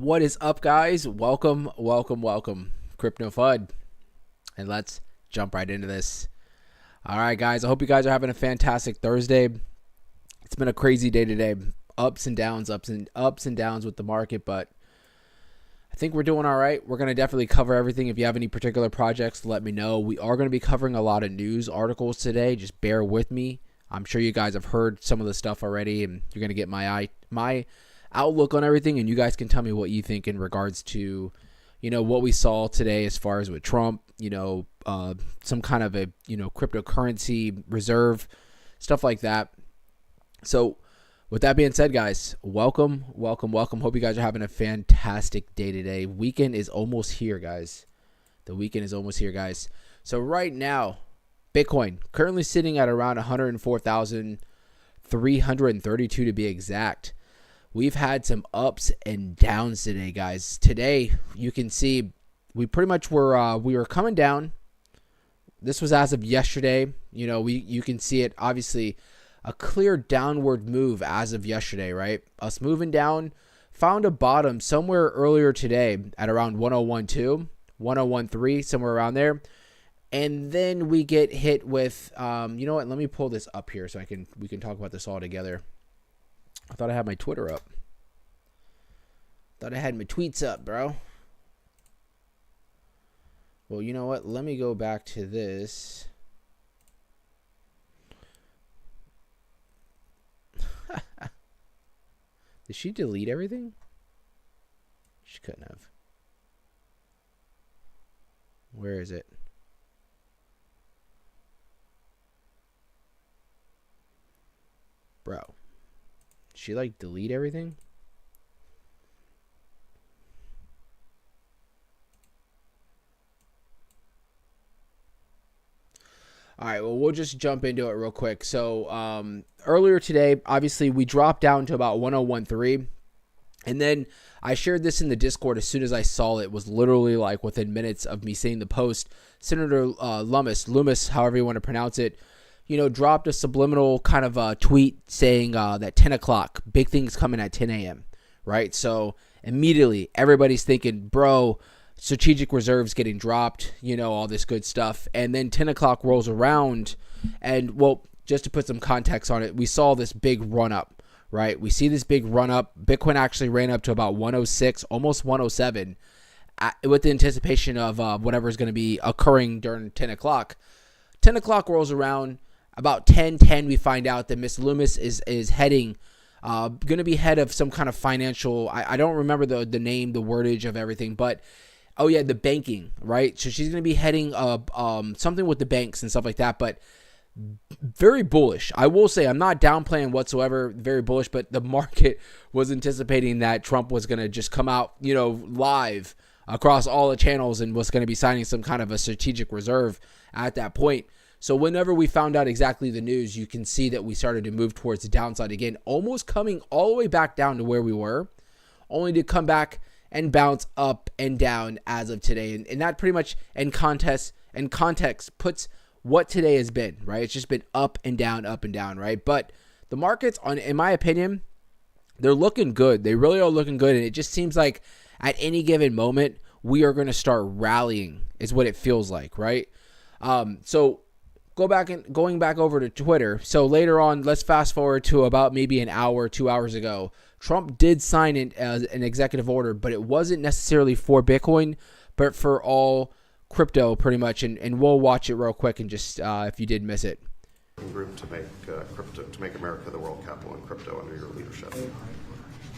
What is up, guys? Welcome, Crypto FUD. And let's jump right into this. All right, guys. I hope you guys are having a fantastic Thursday. It's been a crazy day today. Ups and downs with the market, but I think we're doing all right. We're going to definitely cover everything. If you have any particular projects, let me know. We are going to be covering a lot of news articles today. Just bear with me. I'm sure you guys have heard some of the stuff already, and you're going to get my outlook on everything, and you guys can tell me what you think in regards to, what we saw today as far as with Trump, some kind of a, cryptocurrency reserve, stuff like that. So with that being said, guys, welcome. Hope you guys are having a fantastic day today. Weekend is almost here, guys. The weekend is almost here, guys. So right now, Bitcoin currently sitting at around 104,332 to be exact. We've had some ups and downs today, guys. Today, you can see we pretty much were coming down. This was as of yesterday. You can see it, obviously, a clear downward move as of yesterday, right? Us moving down, found a bottom somewhere earlier today at around 101.2, 101.3, somewhere around there. And then we get hit with, you know what? Let me pull this up here so we can talk about this all together. I thought I had my Twitter up. Thought I had my tweets up, bro. Well, you know what? Let me go back to this. Did she delete everything? She couldn't have. Where is it? Bro. She delete everything? All right, well, we'll just jump into it real quick. So earlier today, obviously, we dropped down to about 101.3. And then I shared this in the Discord as soon as I saw it. It was literally within minutes of me seeing the post. Senator Loomis, however you want to pronounce it, dropped a subliminal kind of tweet saying that 10 o'clock, big things coming at 10 a.m., right? So immediately everybody's thinking, bro, strategic reserves getting dropped, all this good stuff. And then 10 o'clock rolls around and, well, just to put some context on it, we saw this big run up, right? We see this big run up. Bitcoin actually ran up to about 106, almost 107 with the anticipation of whatever is going to be occurring during 10 o'clock. 10 o'clock rolls around. About 10:10, we find out that Miss Loomis is heading, going to be head of some kind of financial. I don't remember the name, the wordage of everything, but oh yeah, the banking, right? So she's going to be heading something with the banks and stuff like that. But very bullish. I will say I'm not downplaying whatsoever. Very bullish, but the market was anticipating that Trump was going to just come out, live across all the channels and was going to be signing some kind of a strategic reserve at that point. So whenever we found out exactly the news, you can see that we started to move towards the downside again, almost coming all the way back down to where we were, only to come back and bounce up and down as of today. And that pretty much in context puts what today has been, right? It's just been up and down, right? But the markets, in my opinion, they're looking good. They really are looking good. And it just seems like at any given moment, we are going to start rallying is what it feels like, right? So going back over to Twitter. So later on, let's fast forward to about maybe an hour, 2 hours ago. Trump did sign an executive order, but it wasn't necessarily for Bitcoin, but for all crypto pretty much. And we'll watch it real quick and just if you did miss it. Group to make America the world capital in crypto under your leadership.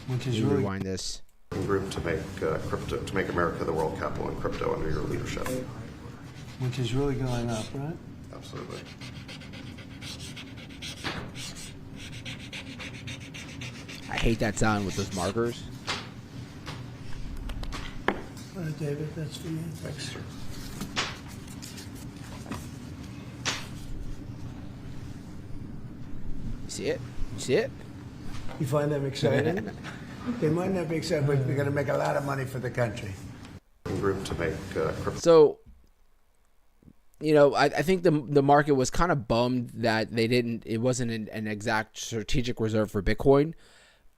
Which is really rewind this. Group to make America the world capital in crypto under your leadership. Which is really going up, right? Absolutely. I hate that sound with those markers. All right, David, that's for you. Thanks, sir. You see it? You see it? You find them exciting? They might not be exciting, but they're going to make a lot of money for the country. Group to make crypto. So, I think the market was kind of bummed that it wasn't an exact strategic reserve for Bitcoin.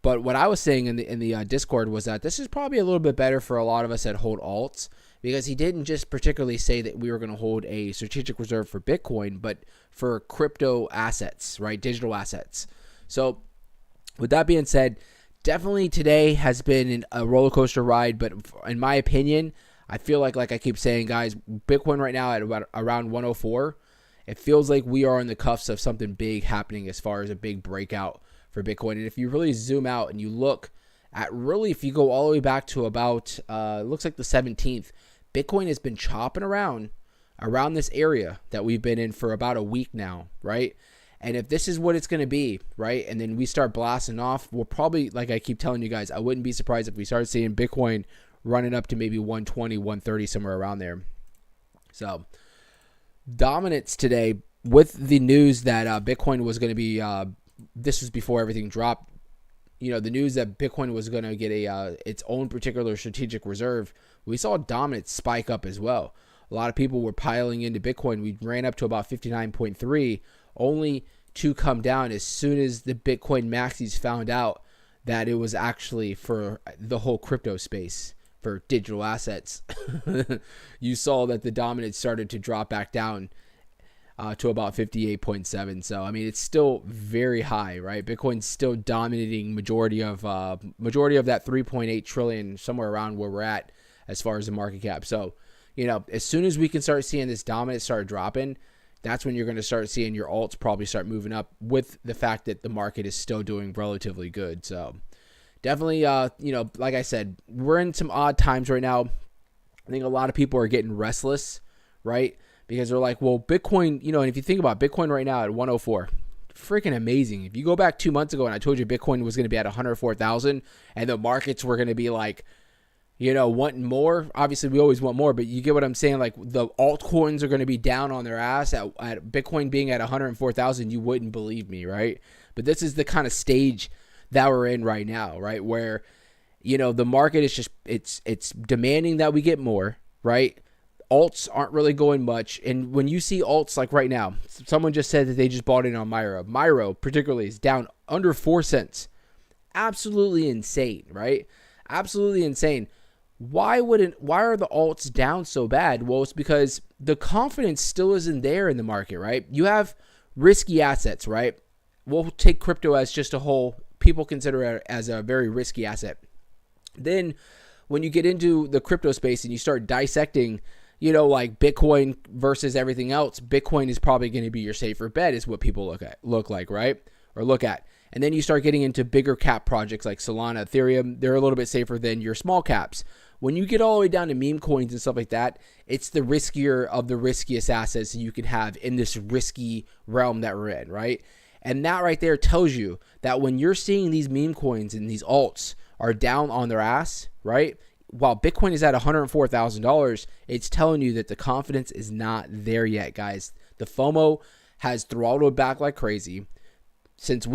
But what I was saying in the Discord was that this is probably a little bit better for a lot of us that hold alts, because he didn't just particularly say that we were going to hold a strategic reserve for Bitcoin, but for crypto assets, right? Digital assets. So with that being said, definitely today has been a roller coaster ride, but in my opinion, I feel like I keep saying, guys, Bitcoin right now at about around 104, it feels like we are on the cuffs of something big happening as far as a big breakout for Bitcoin. And if you really zoom out and you look at really, if you go all the way back to about, it looks like the 17th, Bitcoin has been chopping around this area that we've been in for about a week now, right? And if this is what it's going to be, right, and then we start blasting off, we'll probably, like I keep telling you guys, I wouldn't be surprised if we start seeing Bitcoin running up to maybe 120, 130, somewhere around there. So dominance today with the news that Bitcoin was going to be, this was before everything dropped, the news that Bitcoin was going to get its own particular strategic reserve. We saw dominance spike up as well. A lot of people were piling into Bitcoin. We ran up to about 59.3, only to come down as soon as the Bitcoin maxis found out that it was actually for the whole crypto space, for digital assets. You saw that the dominance started to drop back down to about 58.7. So, I mean, it's still very high, right? Bitcoin's still dominating majority of that 3.8 trillion, somewhere around where we're at as far as the market cap. So, as soon as we can start seeing this dominance start dropping, that's when you're going to start seeing your alts probably start moving up, with the fact that the market is still doing relatively good. So definitely, like I said, we're in some odd times right now. I think a lot of people are getting restless, right? Because they're like, well, Bitcoin, and if you think about Bitcoin right now at 104, freaking amazing. If you go back 2 months ago and I told you Bitcoin was going to be at 104,000 and the markets were going to be like, wanting more. Obviously, we always want more, but you get what I'm saying? Like, the altcoins are going to be down on their ass at Bitcoin being at 104,000. You wouldn't believe me, right? But this is the kind of stage that we're in right now, right? Where, the market is just, it's demanding that we get more, right? Alts aren't really going much. And when you see alts like right now, someone just said that they just bought in on Miro. Miro particularly is down under 4 cents. Absolutely insane, right? Absolutely insane. Why are the alts down so bad? Well, it's because the confidence still isn't there in the market, right? You have risky assets, right? We'll take crypto as just a whole. People consider it as a very risky asset. Then when you get into the crypto space and you start dissecting, like Bitcoin versus everything else, Bitcoin is probably going to be your safer bet, is what people look at. And then you start getting into bigger cap projects like Solana, Ethereum. They're a little bit safer than your small caps. When you get all the way down to meme coins and stuff like that, it's the riskier of the riskiest assets you could have in this risky realm that we're in, right? And that right there tells you that when you're seeing these meme coins and these alts are down on their ass, right? While Bitcoin is at $104,000, it's telling you that the confidence is not there yet, guys. The FOMO has throttled back like crazy. Since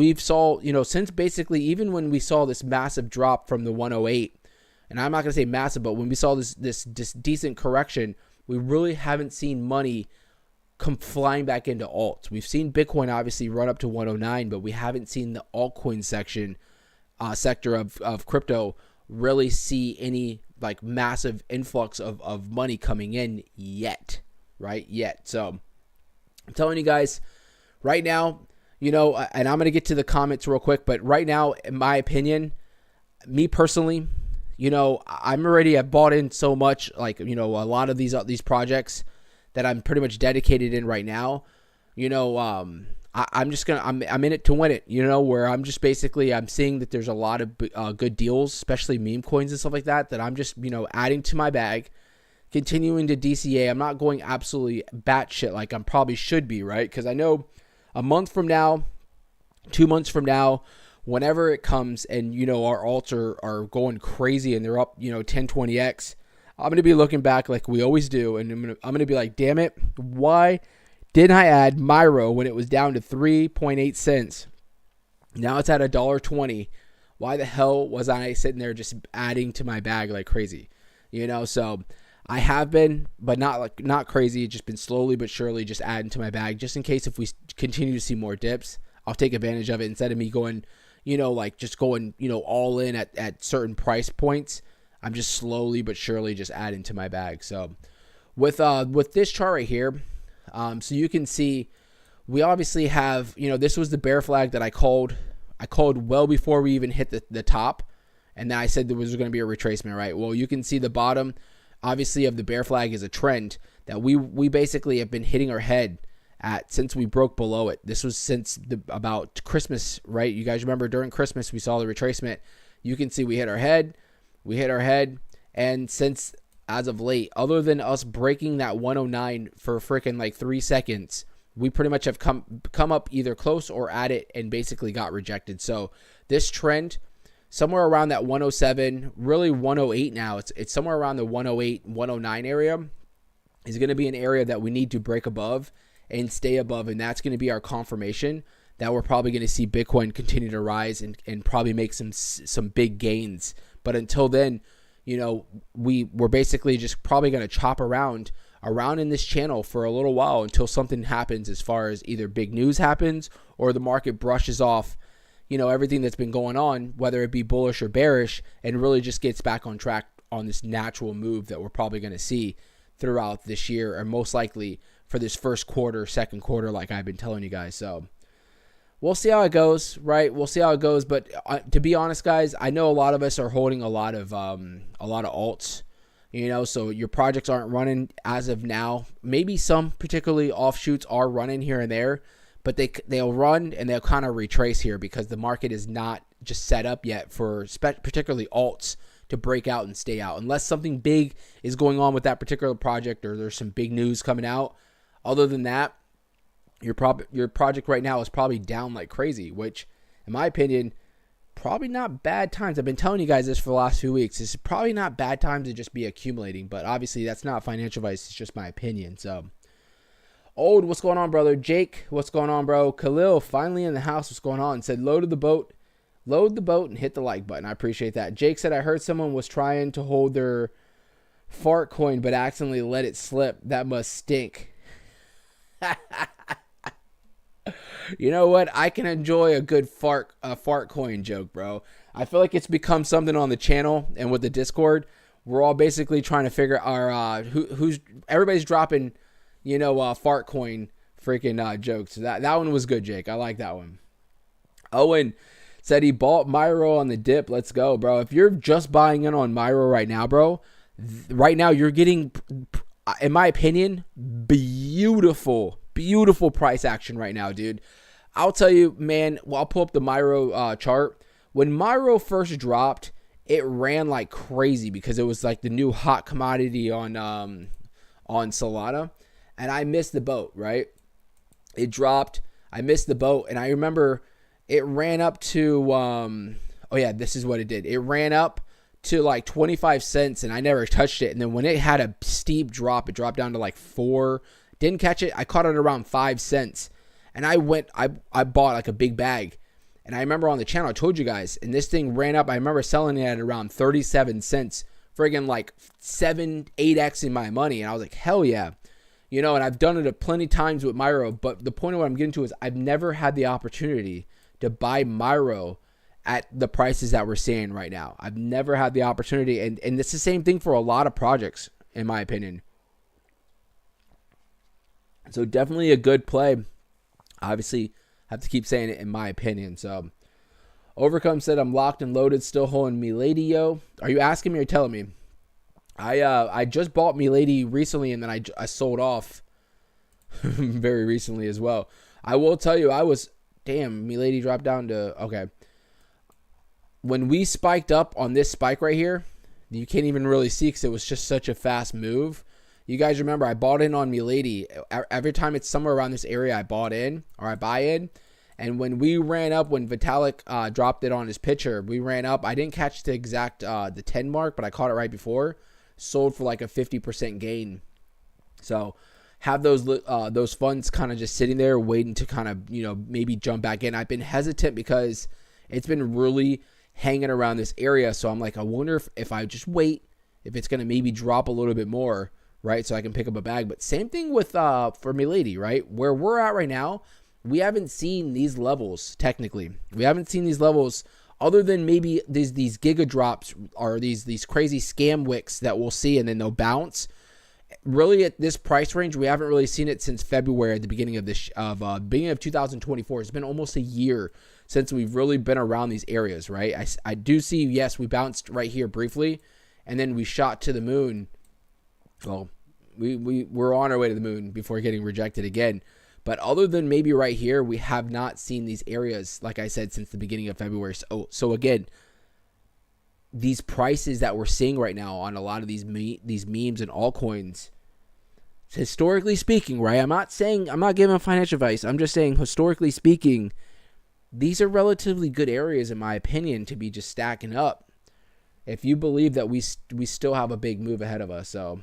since basically even when we saw this massive drop from the 108, and I'm not going to say massive, but when we saw this decent correction, we really haven't seen money come flying back into alts. We've seen Bitcoin obviously run up to 109, but we haven't seen the altcoin sector of crypto really see any like massive influx of money coming in yet, right? So I'm telling you guys right now, and I'm going to get to the comments real quick, but right now, in my opinion, me personally, I've bought in so much, like, a lot of these projects that I'm pretty much dedicated in right now. I'm in it to win it, where I'm just basically, I'm seeing that there's a lot of good deals, especially meme coins and stuff like that I'm just, adding to my bag, continuing to DCA. I'm not going absolutely batshit like I probably should be, right? Because I know a month from now, 2 months from now, whenever it comes and, our alts are going crazy and they're up, 10, 20x, I'm going to be looking back like we always do. And I'm going to be like, damn it, why didn't I add Miro when it was down to 3.8 cents? Now it's at $1.20. Why the hell was I sitting there just adding to my bag like crazy? So I have been, but not crazy. Just been slowly but surely just adding to my bag, just in case if we continue to see more dips, I'll take advantage of it instead of me going, like just going, all in at certain price points. I'm just slowly but surely just adding to my bag. So with this chart right here, so you can see we obviously have, this was the bear flag that I called well before we even hit the top. And then I said there was going to be a retracement, right? Well, you can see the bottom, obviously, of the bear flag is a trend that we basically have been hitting our head at since we broke below it. This was since about Christmas, right? You guys remember during Christmas we saw the retracement. You can see we hit our head, and since as of late, other than us breaking that 109 for freaking like 3 seconds, we pretty much have come up either close or at it and basically got rejected. So this trend, somewhere around that 107, really 108 now. It's somewhere around the 108, 109 area is going to be an area that we need to break above and stay above, and that's going to be our confirmation that we're probably going to see Bitcoin continue to rise and probably make some big gains. But until then, we're basically just probably going to chop around in this channel for a little while until something happens as far as either big news happens or the market brushes off everything that's been going on, whether it be bullish or bearish, and really just gets back on track on this natural move that we're probably going to see throughout this year, or most likely for this first quarter, second quarter, like I've been telling you guys. So we'll see how it goes, right? We'll see how it goes. But to be honest, guys, I know a lot of us are holding a lot of alts, so your projects aren't running as of now. Maybe some particularly offshoots are running here and there, but they'll run and they'll kind of retrace here because the market is not just set up yet for particularly alts to break out and stay out. Unless something big is going on with that particular project or there's some big news coming out. Other than that, your project right now is probably down like crazy, which, in my opinion, probably not bad times. I've been telling you guys this for the last few weeks. It's probably not bad times to just be accumulating, but obviously that's not financial advice. It's just my opinion. So, Old, what's going on, brother? Jake, what's going on, bro? Khalil, finally in the house. What's going on? Said load the boat and hit the like button. I appreciate that. Jake said, I heard someone was trying to hold their fart coin but accidentally let it slip. That must stink. You know what? I can enjoy a good fart coin joke, bro. I feel like it's become something on the channel and with the Discord. We're all basically trying to figure our everybody's dropping, fart coin freaking jokes. That one was good, Jake. I like that one. Owen said he bought Myro on the dip. Let's go, bro. If you're just buying in on Myro right now, bro, right now you're getting, in my opinion, beautiful price action right now, dude. I'll tell you, man, I'll pull up the Myro chart. When Myro first dropped, it ran like crazy because it was like the new hot commodity on Solana. And I missed the boat, right? It dropped. I missed the boat. And I remember it ran up to, this is what it did. It ran up to like 25 cents and I never touched it. And then when it had a steep drop, it dropped down to like 4. Didn't catch it. I caught it around 5 cents. And I bought like a big bag. And I remember on the channel, I told you guys, and this thing ran up. I remember selling it at around 37 cents, friggin' like 8x in my money. And I was like, hell yeah. And I've done it a plenty times with Myro. But the point of what I'm getting to is I've never had the opportunity to buy Myro at the prices that we're seeing right now. I've never had the opportunity. And it's the same thing for a lot of projects, in my opinion. So definitely a good play. Obviously, have to keep saying it in my opinion. So, Overcome said, I'm locked and loaded, still holding Milady, yo. Are you asking me or telling me? I just bought Milady recently, and then I sold off very recently as well. I will tell you, Milady dropped down to, okay. When we spiked up on this spike right here, you can't even really see because it was just such a fast move. You guys remember I bought in on Milady. Every time it's somewhere around this area, I buy in. And when we ran up, when Vitalik dropped it on his picture, we ran up. I didn't catch the exact the 10 mark, but I caught it right before. Sold for like a 50% gain. So have those funds kind of just sitting there waiting to kind of, maybe jump back in. I've been hesitant because it's been really hanging around this area. So I'm like, I wonder if I just wait, if it's going to maybe drop a little bit more, right? So I can pick up a bag. But same thing with for Milady, right? Where we're at right now, we haven't seen these levels technically. We haven't seen these levels other than maybe these giga drops or these crazy scam wicks that we'll see and then they'll bounce. Really, at this price range, we haven't really seen it since February at the beginning of beginning of 2024. It's been almost a year since we've really been around these areas, right? I do see, yes, we bounced right here briefly, and then we shot to the moon. Well, we're on our way to the moon before getting rejected again. But other than maybe right here, we have not seen these areas, like I said, since the beginning of February. So again, these prices that we're seeing right now on a lot of these memes and altcoins, historically speaking, right? I'm not giving financial advice. I'm just saying, historically speaking, these are relatively good areas, in my opinion, to be just stacking up. If you believe that we still have a big move ahead of us, so.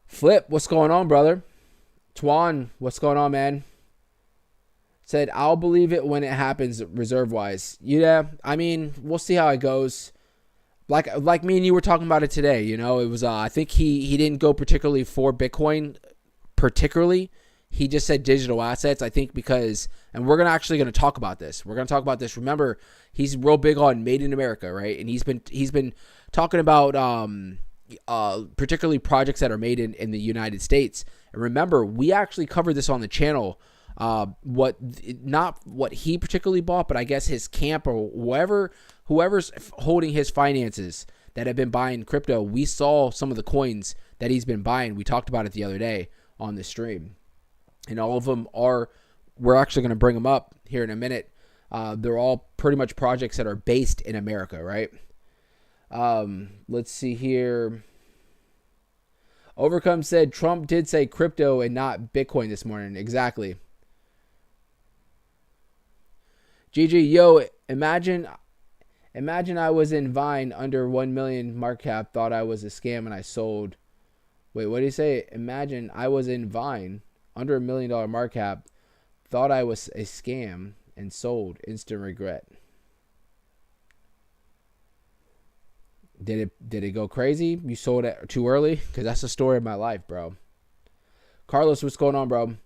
Flip, what's going on, brother? Twan, what's going on, man? Said, I'll believe it when it happens, reserve-wise. Yeah, I mean, we'll see how it goes. Like me and you were talking about it today, you know, it was, I think he didn't go particularly for Bitcoin, particularly. He just said digital assets, I think because, and we're actually going to talk about this. We're going to talk about this. Remember, he's real big on Made in America, right? And he's been talking about particularly projects that are made in the United States. And remember, we actually covered this on the channel. Not what he particularly bought, but I guess his camp or whoever's holding his finances that have been buying crypto. We saw some of the coins that he's been buying. We talked about it the other day on the stream, and all of them we're actually going to bring them up here in a minute. They're all pretty much projects that are based in America, right? Let's see here. Overcome said Trump did say crypto and not Bitcoin this morning. Exactly. GG, yo, imagine I was in Vine under 1 million market cap, thought I was a scam and I sold. Wait, what did he say? Imagine I was in Vine under $1 million market cap, thought I was a scam and sold. Instant regret. Did it go crazy? You sold it too early? Because that's the story of my life, bro. Carlos, what's going on, bro?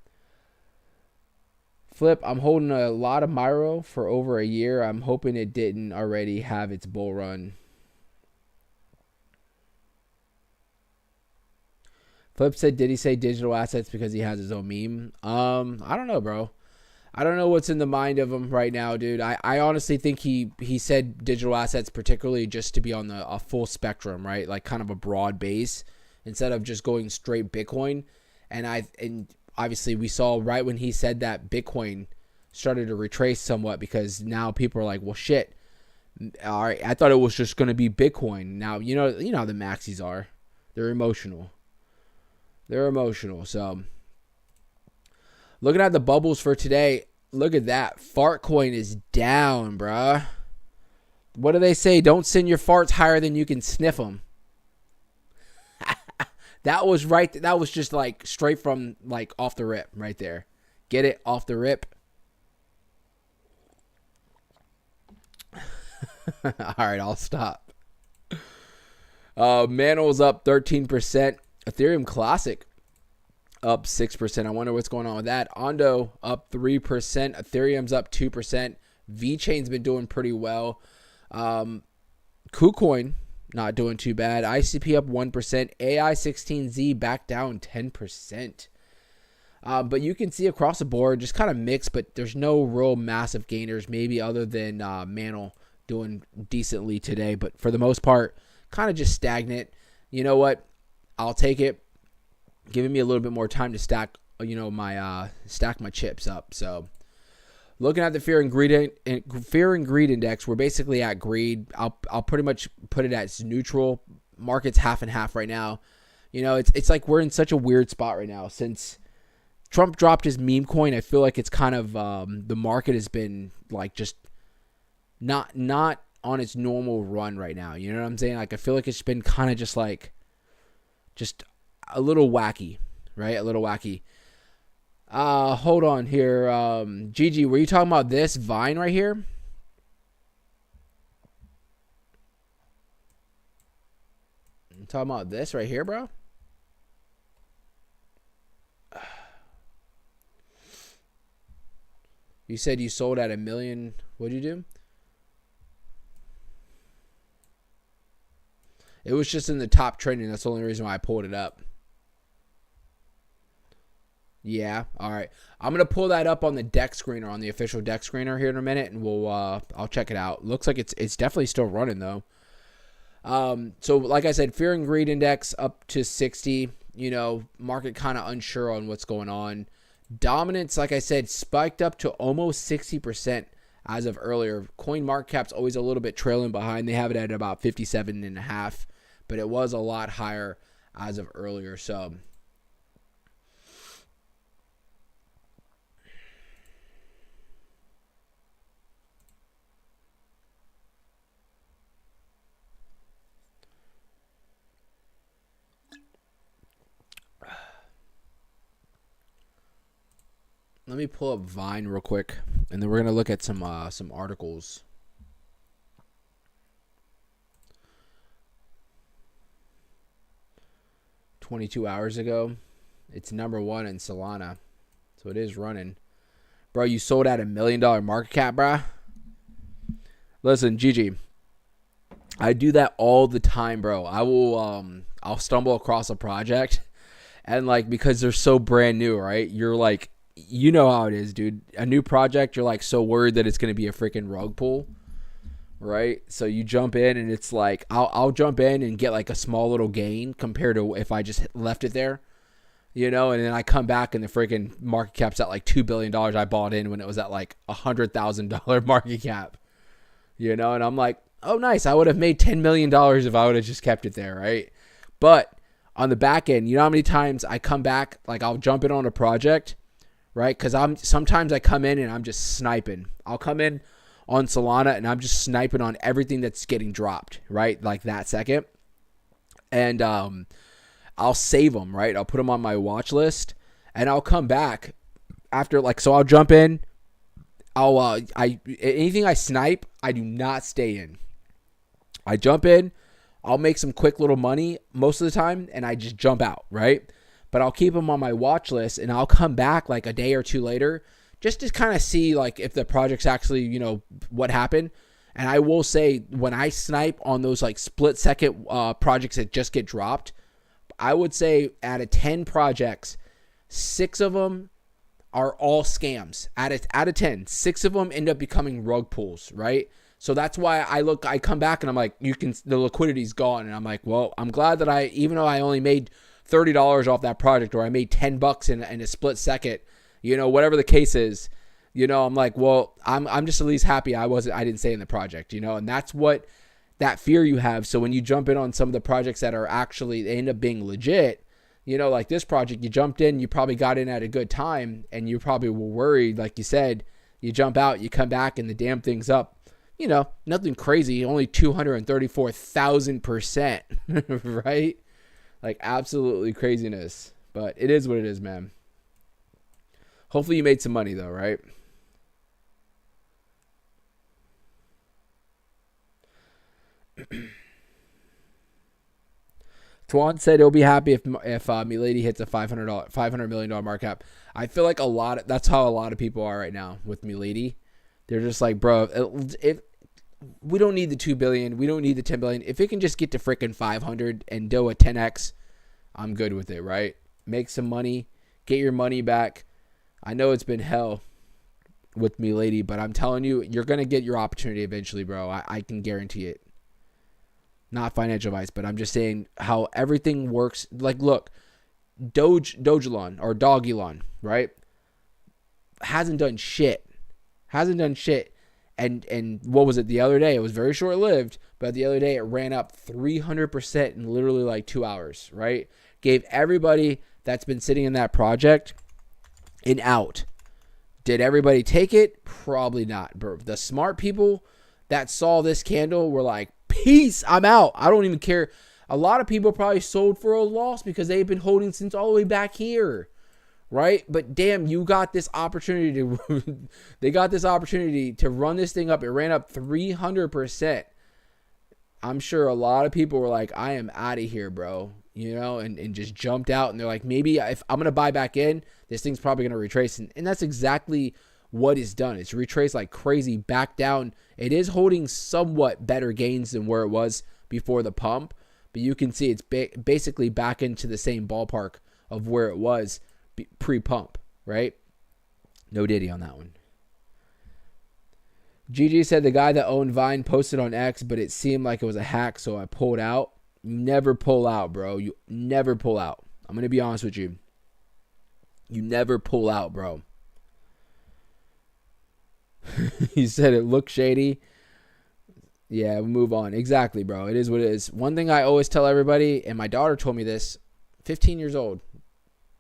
Flip, I'm holding a lot of Myro for over a year. I'm hoping it didn't already have its bull run. Flip said, did he say digital assets because he has his own meme? I don't know, bro. I don't know what's in the mind of him right now, dude. I honestly think he said digital assets particularly just to be on a full spectrum, right? Like kind of a broad base instead of just going straight Bitcoin. And obviously we saw right when he said that Bitcoin started to retrace somewhat because now people are like, well, shit. All right, I thought it was just going to be Bitcoin. Now, you know how the maxis are. They're emotional. So looking at the bubbles for today, look at that. Fartcoin is down, bruh. What do they say? Don't send your farts higher than you can sniff them. That was right. That was just like straight from like off the rip right there. Get it off the rip. All right, I'll stop. Manol's up 13%. Ethereum Classic up 6%. I wonder what's going on with that. Ondo up 3%. Ethereum's up 2%. VeChain's been doing pretty well. KuCoin not doing too bad. ICP up 1%. AI16Z back down 10%. But you can see across the board, just kind of mixed, but there's no real massive gainers, maybe other than Manol doing decently today. But for the most part, kind of just stagnant. You know what? I'll take it. Giving me a little bit more time to stack, stack my chips up. So looking at the fear and greed index, we're basically at greed. I'll pretty much put it as neutral. Market's half and half right now. You know, it's like we're in such a weird spot right now since Trump dropped his meme coin. I feel like it's kind of the market has been like just not on its normal run right now. You know what I'm saying? Like I feel like it's been kind of just a little wacky, right? A little wacky. Hold on here. Gigi, were you talking about this Vine right here? You talking about this right here, bro? You said you sold at $1 million. What'd you do? It was just in the top trending. That's the only reason why I pulled it up. Yeah. All right. I'm gonna pull that up on the deck screener, on the official deck screener here in a minute, and we'll I'll check it out. Looks like it's definitely still running though. So like I said, fear and greed index up to 60. You know, market kind of unsure on what's going on. Dominance, like I said, spiked up to almost 60% as of earlier. Coin market cap's always a little bit trailing behind. They have it at about 57.5, but it was a lot higher as of earlier. So let me pull up Vine real quick, and then we're gonna look at some articles. "22 hours ago, it's #1 in Solana, so it is running." Bro, you sold at $1 million market cap, bro. Listen, Gigi, I do that all the time, bro. I'll stumble across a project, and like, because they're so brand new, right? You're like, you know how it is, dude. A new project, you're like so worried that it's going to be a freaking rug pull, right? So you jump in, and it's like, I'll jump in and get like a small little gain compared to if I just left it there, you know, and then I come back and the freaking market cap's at like $2 billion. I bought in when it was at like $100,000 market cap, you know, and I'm like, oh, nice. I would have made $10 million if I would have just kept it there, right? But on the back end, you know how many times I come back, like I'll jump in on a project, right? Because sometimes I come in and I'm just sniping. I'll come in on Solana and I'm just sniping on everything that's getting dropped, right? Like that second. And I'll save them, right? I'll put them on my watch list, and I'll come back after, like, so I'll jump in. Anything I snipe, I do not stay in. I jump in, I'll make some quick little money most of the time, and I just jump out, right? But I'll keep them on my watch list, and I'll come back like a day or two later just to kind of see like if the project's actually, you know, what happened. And I will say, when I snipe on those like split second projects that just get dropped, I would say out of 10 projects, 6 of them are all scams. Out of 10, 6 of them end up becoming rug pulls, right? So that's why I come back and I'm like, the liquidity's gone. And I'm like, well, I'm glad that even though I only made $30 off that project, or I made $10 in a split second, you know, whatever the case is, you know, I'm like, well, I'm just at least happy I didn't stay in the project, you know, and that's what that fear you have. So when you jump in on some of the projects that are actually, they end up being legit, you know, like this project, you jumped in, you probably got in at a good time, and you probably were worried, like you said, you jump out, you come back, and the damn thing's up. You know, nothing crazy, only 234,000%, right? Like, absolutely craziness. But it is what it is, man. Hopefully you made some money, though, right? Tuan said he'll be happy if Milady hits a $500 million market cap. I feel like that's how a lot of people are right now with Milady. They're just like, bro, if we don't need the 2 billion, we don't need the 10 billion. If it can just get to freaking 500 and do a 10x, I'm good with it, right? Make some money, get your money back. I know it's been hell with Milady, but I'm telling you, you're gonna get your opportunity eventually, bro. I can guarantee it. Not financial advice, but I'm just saying how everything works. Like, look, Dogelon or Doggelon, right? Hasn't done shit. And what was it the other day? It was very short-lived, but the other day it ran up 300% in literally like 2 hours, right? Gave everybody that's been sitting in that project an out. Did everybody take it? Probably not. But the smart people that saw this candle were like, peace, I'm out. I don't even care. A lot of people probably sold for a loss because they've been holding since all the way back here, right? But damn, you got this opportunity to they got this opportunity to run this thing up. It ran up 300%. I'm sure a lot of people were like, I am out of here, bro, you know, and just jumped out, and they're like, maybe if I'm going to buy back in, this thing's probably going to retrace. And that's exactly what is done. It's retraced like crazy back down. It is holding somewhat better gains than where it was before the pump, but you can see it's basically back into the same ballpark of where it was pre-pump, right? No Diddy on that one. GG said the guy that owned Vine posted on X, but it seemed like it was a hack, so I pulled out. You never pull out, bro. You never pull out. I'm going to be honest with you. You never pull out, bro. He said it looked shady. Yeah, we'll move on. Exactly, bro. It is what it is. One thing I always tell everybody, and my daughter told me this, 15 years old,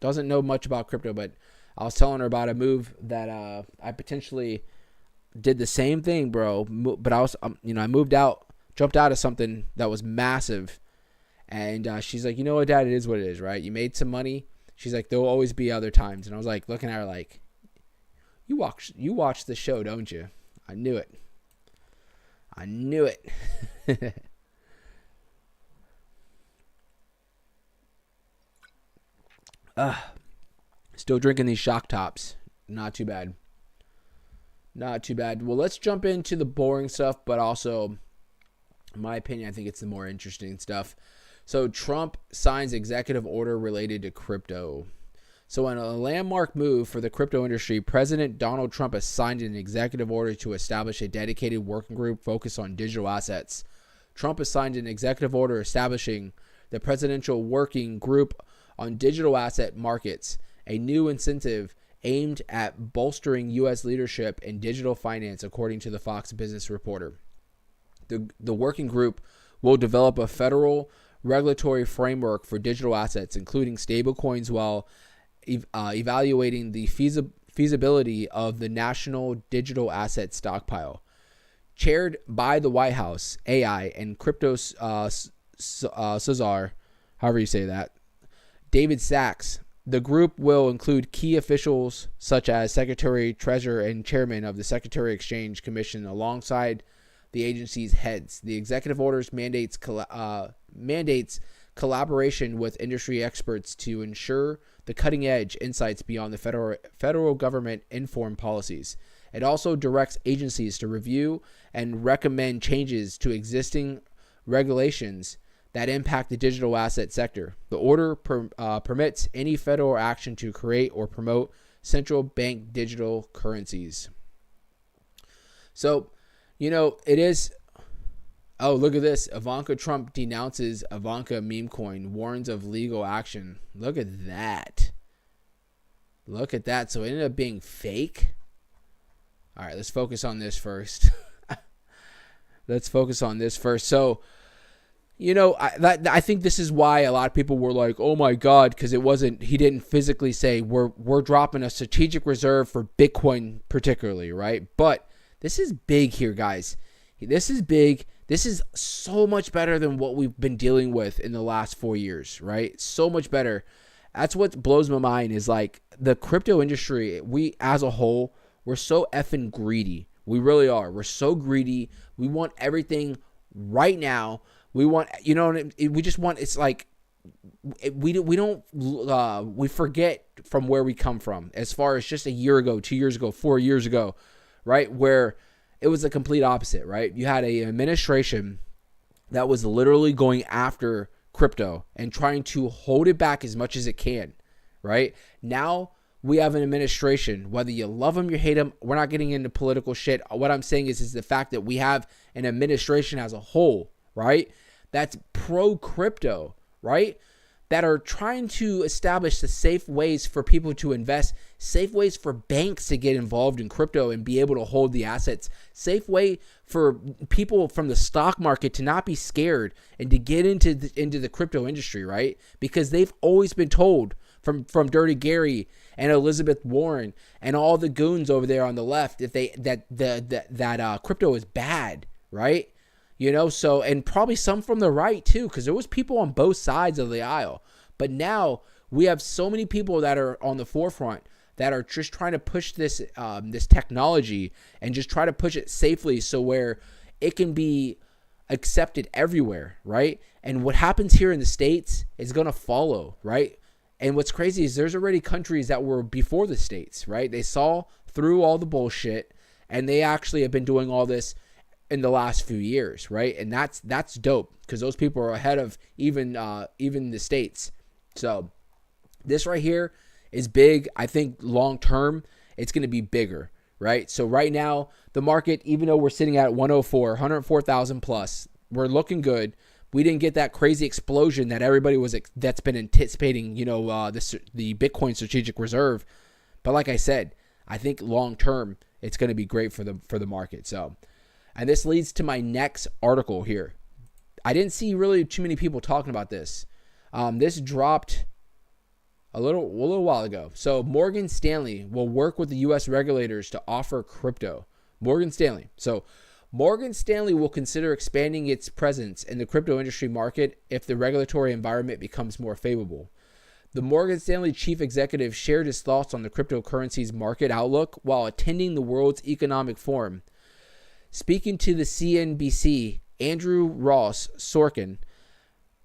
doesn't know much about crypto, but I was telling her about a move that I potentially did the same thing, bro. But I was, I moved out, jumped out of something that was massive. And she's like, you know what, Dad, it is what it is, right? You made some money. She's like, there'll always be other times. And I was like, looking at her like, you watch the show, don't you? I knew it. I knew it. Still drinking these shock tops. Not too bad. Not too bad. Well, let's jump into the boring stuff, but also, in my opinion, I think it's the more interesting stuff. So Trump signs executive order related to crypto. So in a landmark move for the crypto industry, President Donald Trump has signed an executive order to establish a dedicated working group focused on digital assets. Trump has signed an executive order establishing the Presidential Working Group on Digital Asset Markets, a new incentive aimed at bolstering U.S. leadership in digital finance, according to the Fox Business Reporter. The working group will develop a federal regulatory framework for digital assets, including stablecoins, while evaluating the feasibility of the national digital asset stockpile. Chaired by the White House, AI, and crypto Cesar, however you say that, David Sachs, the group will include key officials such as Secretary, Treasurer, and Chairman of the Secretary Exchange Commission alongside the agency's heads. The executive orders mandates collaboration with industry experts to ensure the cutting-edge insights beyond the federal government informed policies. It also directs agencies to review and recommend changes to existing regulations that impact the digital asset sector. The order permits any federal action to create or promote central bank digital currencies. So, it is... Oh, look at this. Ivanka Trump denounces Ivanka Memecoin, warns of legal action. Look at that. Look at that. So it ended up being fake. All right, let's focus on this first. So, I think this is why a lot of people were like, oh my God, because he didn't physically say we're dropping a strategic reserve for Bitcoin particularly, right? But this is big here, guys. This is big. This is so much better than what we've been dealing with in the last 4 years, right? So much better. That's what blows my mind is like the crypto industry, we as a whole, we're so effing greedy. We really are. We're so greedy. We want everything right now. We want, we just want, it's like, we forget from where we come from as far as just a year ago, 2 years ago, 4 years ago, right? Where it was the complete opposite, right? You had an administration that was literally going after crypto and trying to hold it back as much as it can, right? Now we have an administration, whether you love them, you hate them, we're not getting into political shit. What I'm saying is the fact that we have an administration as a whole, right? That's pro-crypto, right? That are trying to establish the safe ways for people to invest, safe ways for banks to get involved in crypto and be able to hold the assets, safe way for people from the stock market to not be scared and to get into the crypto industry, right? Because they've always been told from Dirty Gary and Elizabeth Warren and all the goons over there on the left that crypto is bad, right? So, and probably some from the right too, because there was people on both sides of the aisle. But now we have so many people that are on the forefront that are just trying to push this this technology and just try to push it safely so where it can be accepted everywhere, right? And what happens here in the States is going to follow, right? And what's crazy is there's already countries that were before the States, right? They saw through all the bullshit, and they actually have been doing all this in the last few years, right? And that's dope because those people are ahead of even the states. So this right here is big. I think long term it's going to be bigger, right? So right now the market, even though we're sitting at 104,000 plus, we're looking good. We didn't get that crazy explosion that everybody that's been anticipating, the Bitcoin strategic reserve. But like I said, I think long term it's going to be great for the market. So, and this leads to my next article here. I didn't see really too many people talking about this. This dropped a little while ago. So Morgan Stanley will work with the U.S. regulators to offer crypto. Morgan Stanley. So Morgan Stanley will consider expanding its presence in the crypto industry market if the regulatory environment becomes more favorable. The Morgan Stanley chief executive shared his thoughts on the cryptocurrencies market outlook while attending the World's Economic Forum. Speaking to the CNBC, Andrew Ross Sorkin,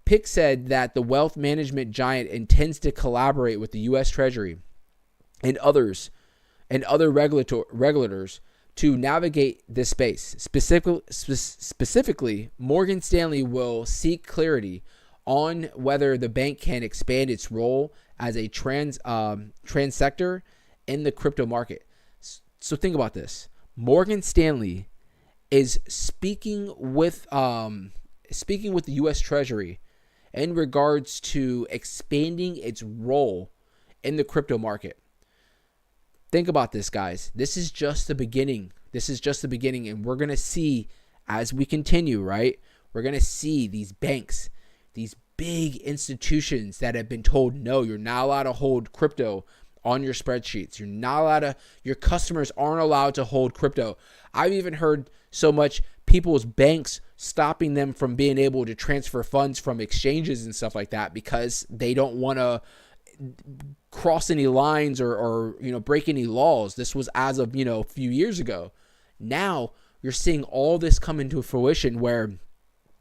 Pick said that the wealth management giant intends to collaborate with the U.S. Treasury and other regulators to navigate this space. Specifically, Morgan Stanley will seek clarity on whether the bank can expand its role as a transector in the crypto market. So think about this. Morgan Stanley is speaking with the U.S. Treasury in regards to expanding its role in the crypto market. Think about this, guys. This is just the beginning. And we're going to see as we continue, right? We're going to see these banks, these big institutions that have been told, no, you're not allowed to hold crypto on your spreadsheets. Your customers aren't allowed to hold crypto. I've even heard so much people's banks stopping them from being able to transfer funds from exchanges and stuff like that because they don't want to cross any lines or break any laws. This was as of a few years ago. Now you're seeing all this come into fruition where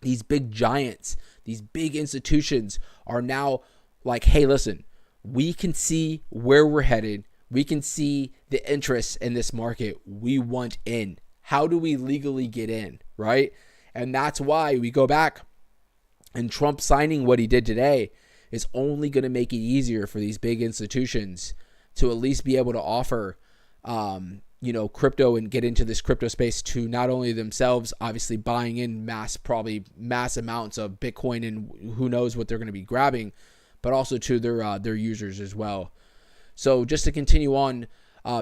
these big giants, these big institutions are now like, hey, listen, we can see where we're headed. We can see the interest in this market. We want in. How do we legally get in, right? And that's why we go back, and Trump signing what he did today is only going to make it easier for these big institutions to at least be able to offer, crypto and get into this crypto space to not only themselves, obviously buying in mass amounts of Bitcoin and who knows what they're going to be grabbing, but also to their users as well. So just to continue on,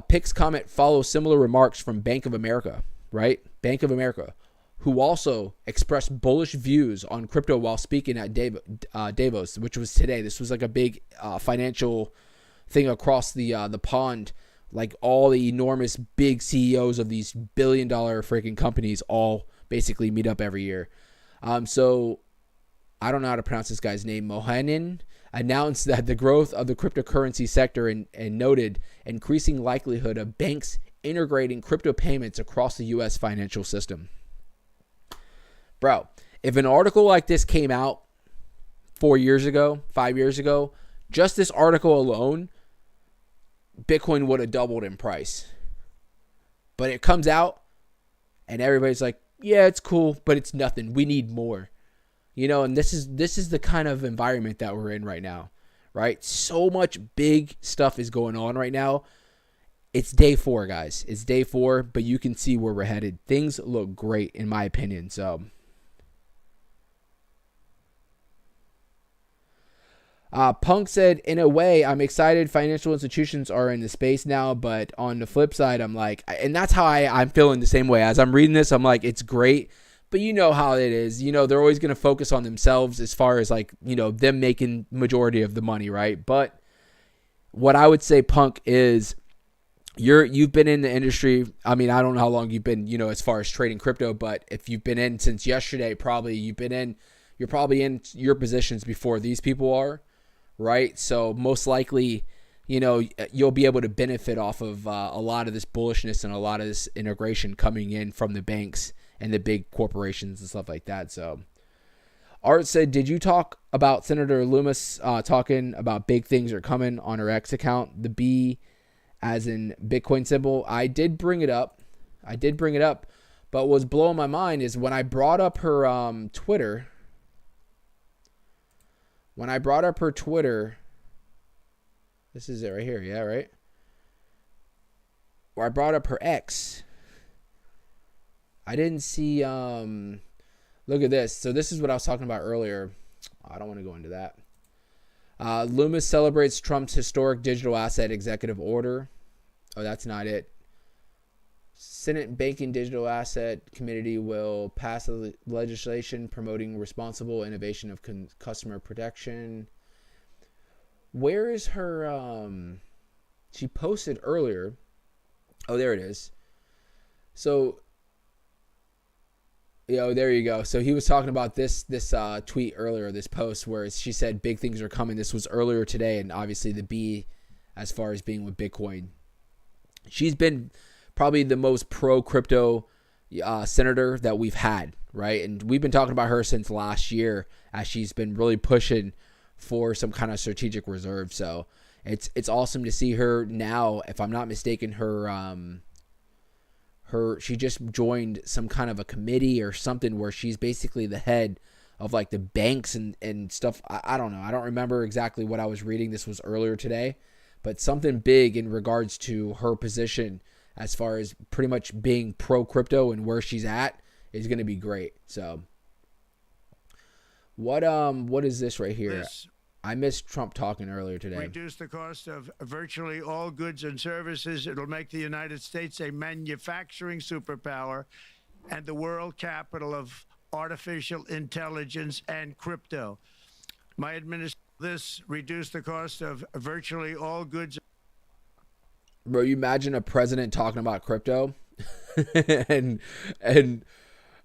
Pick's comment follows similar remarks from Bank of America, right? Bank of America, who also expressed bullish views on crypto while speaking at Davos, which was today. This was like a big financial thing across the pond. Like all the enormous big CEOs of these billion-dollar freaking companies all basically meet up every year. So I don't know how to pronounce this guy's name. Mohanin announced that the growth of the cryptocurrency sector and noted increasing likelihood of banks integrating crypto payments across the U.S. financial system. Bro, if an article like this came out 4 years ago, 5 years ago, just this article alone, Bitcoin would have doubled in price. But it comes out and everybody's like, yeah, it's cool, but it's nothing. We need more. And this is the kind of environment that we're in right now, right? So much big stuff is going on right now. It's day 4, guys. It's day 4, but you can see where we're headed. Things look great in my opinion. So Punk said, in a way, I'm excited financial institutions are in the space now, but on the flip side, I'm like, and that's how I'm feeling the same way. As I'm reading this, I'm like, it's great, but you know how it is. They're always going to focus on themselves as far as like, them making majority of the money, right? But what I would say, Punk, is you've been in the industry. I mean, I don't know how long you've been, as far as trading crypto, but if you've been in since yesterday, you're probably in your positions before these people are. Right. So most likely, you'll be able to benefit off of a lot of this bullishness and a lot of this integration coming in from the banks and the big corporations and stuff like that. So Art said, did you talk about Senator Loomis talking about big things are coming on her X account? The as in Bitcoin symbol. I did bring it up. But what's blowing my mind is when I brought up her Twitter. This is it right here. Yeah, right? Where I brought up her X. I didn't see, look at this. So this is what I was talking about earlier. I don't want to go into that. Loomis celebrates Trump's historic digital asset executive order. Oh, that's not it. Senate Banking Digital Asset Committee will pass legislation promoting responsible innovation of customer protection. Where is her, she posted earlier. Oh, there it is. So, there you go. So he was talking about this tweet earlier, this post where she said big things are coming. This was earlier today, and obviously the B as far as being with Bitcoin. She's been probably the most pro-crypto senator that we've had, right? And we've been talking about her since last year as she's been really pushing for some kind of strategic reserve. So it's awesome to see her now. If I'm not mistaken, she just joined some kind of a committee or something where she's basically the head of like the banks and stuff. I don't know. I don't remember exactly what I was reading. This was earlier today, but something big in regards to her position as far as pretty much being pro crypto and where she's at is going to be great. So what is this right here? I missed Trump talking earlier today. Reduce the cost of virtually all goods and services. It'll make the United States a manufacturing superpower and the world capital of artificial intelligence and crypto. My administration reduce the cost of virtually all goods. Bro, you imagine a president talking about crypto? and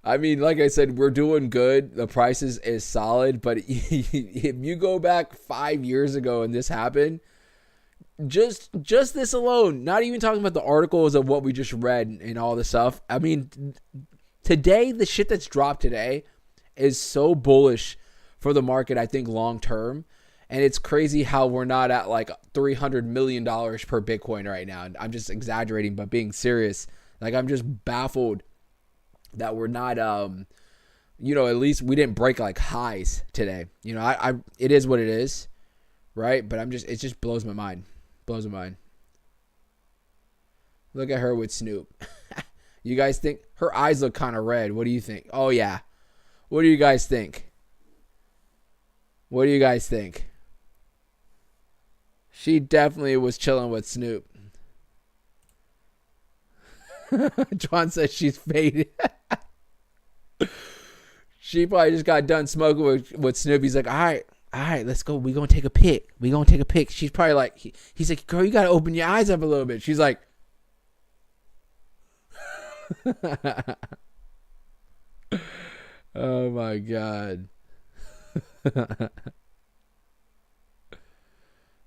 I mean, like I said, we're doing good. The price is solid. But if you go back 5 years ago and this happened, just this alone, not even talking about the articles of what we just read and all this stuff. I mean, today, the shit that's dropped today is so bullish for the market, I think, long term. And it's crazy how we're not at like $300 million per Bitcoin right now. And I'm just exaggerating, but being serious. Like, I'm just baffled that we're not, at least we didn't break like highs today. It is what it is, right? But it just blows my mind. Look at her with Snoop. You guys think her eyes look kind of red? What do you think? Oh yeah. What do you guys think? She definitely was chilling with Snoop. John says she's faded. She probably just got done smoking with Snoop. He's like, all right, let's go. We're going to take a pic. She's probably like, he's like, girl, you got to open your eyes up a little bit. She's like, oh my God.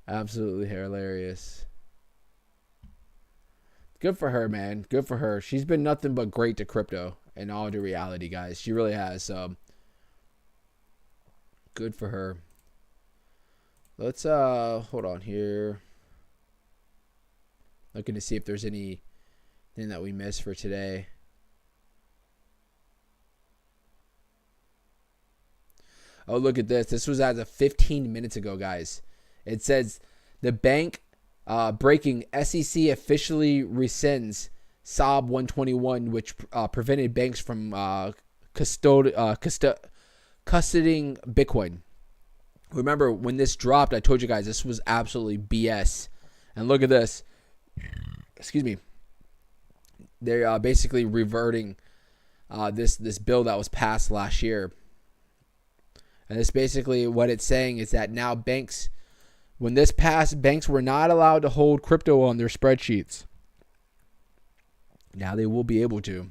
Absolutely hilarious. Good for her, man. Good for her. She's been nothing but great to crypto in all due reality, guys. She really has. So good for her. Let's hold on here. Looking to see if there's anything that we missed for today. Oh, look at this. This was as of 15 minutes ago, guys. It says the bank breaking SEC officially rescinds SOB 121, which prevented banks from custodying Bitcoin. Remember, when this dropped, I told you guys this was absolutely BS. And look at this. Excuse me. They're basically reverting this bill that was passed last year. And it's basically what it's saying is that now banks, when this passed, banks were not allowed to hold crypto on their spreadsheets. Now they will be able to.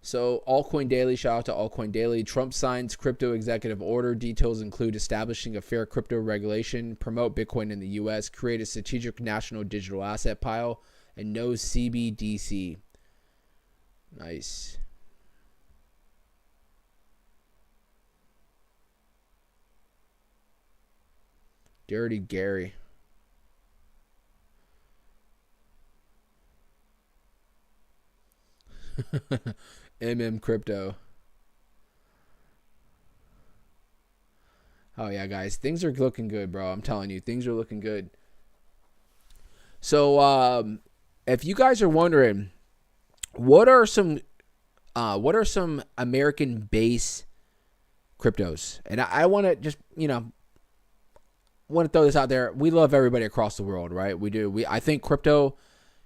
So Altcoin Daily, shout out to Altcoin Daily. Trump signs crypto executive order. Details include establishing a fair crypto regulation, promote Bitcoin in the U.S., create a strategic national digital asset pile, and no CBDC. Nice. Dirty Gary. Crypto. Oh yeah, guys, things are looking good, bro. I'm telling you, things are looking good. So, if you guys are wondering, what are some American base cryptos? And I want to just, want to throw this out there. We love everybody across the world, right? We do. I think crypto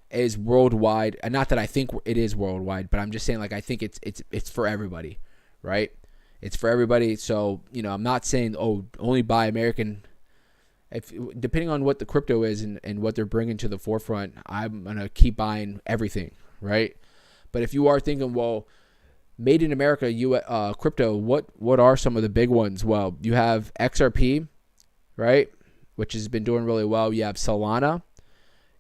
is worldwide, and not that I think it is worldwide, but I'm just saying, like, I think it's for everybody, right? It's for everybody. So, I'm not saying, only buy American. Depending on what the crypto is and what they're bringing to the forefront, I'm going to keep buying everything, right? But if you are thinking, well, made in America, crypto, what are some of the big ones? Well, you have XRP, right, which has been doing really well. You have Solana,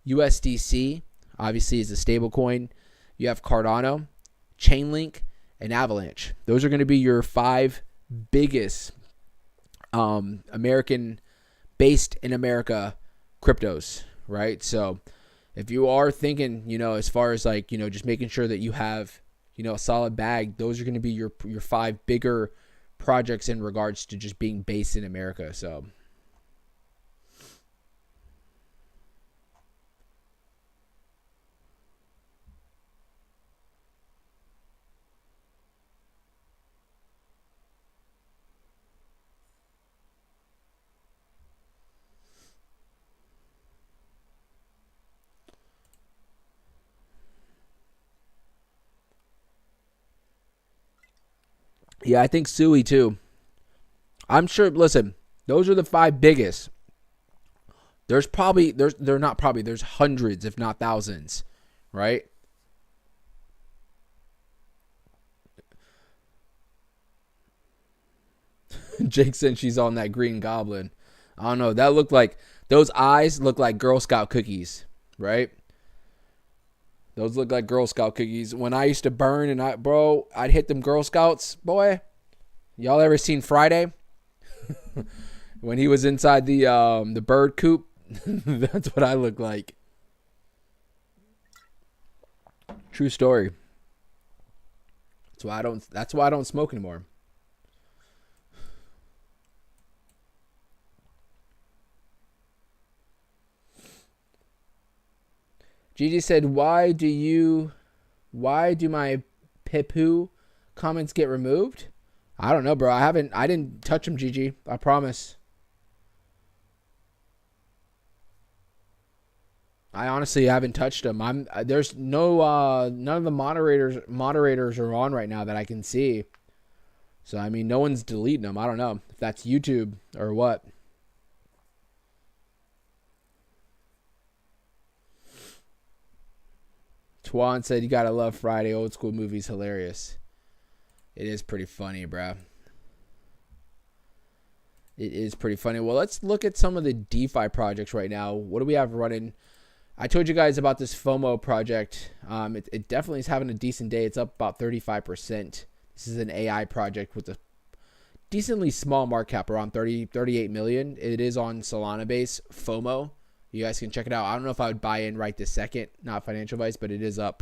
USDC, obviously is a stable coin. You have Cardano, Chainlink, and Avalanche. Those are going to be your 5 biggest based in America cryptos, right? So if you are thinking, as far as like, just making sure that you have, a solid bag, those are going to be your 5 bigger projects in regards to just being based in America. So yeah, I think Sui too. I'm sure. Listen, those are the 5 biggest. There's hundreds, if not thousands, right? Jake said she's on that green goblin. I don't know. Those eyes look like Girl Scout cookies, right? Those look like Girl Scout cookies. When I used to burn and I'd hit them Girl Scouts, boy. Y'all ever seen Friday? When he was inside the bird coop, that's what I look like. True story. That's why I don't smoke anymore. Gigi said, why do my Pipu comments get removed? I don't know, bro. I didn't touch them, Gigi. I promise. I honestly haven't touched them. There's no none of the moderators are on right now that I can see. So I mean, no one's deleting them. I don't know if that's YouTube or what. Twan said, you gotta love Friday. Old school movies, hilarious. It is pretty funny, bro. It is pretty funny. Well, let's look at some of the DeFi projects right now. What do we have running? I told you guys about this FOMO project. It definitely is having a decent day. It's up about 35%. This is an AI project with a decently small market cap, around 38 million. It is on Solana base, FOMO. You guys can check it out. I don't know if I would buy in right this second, not financial advice, but it is up,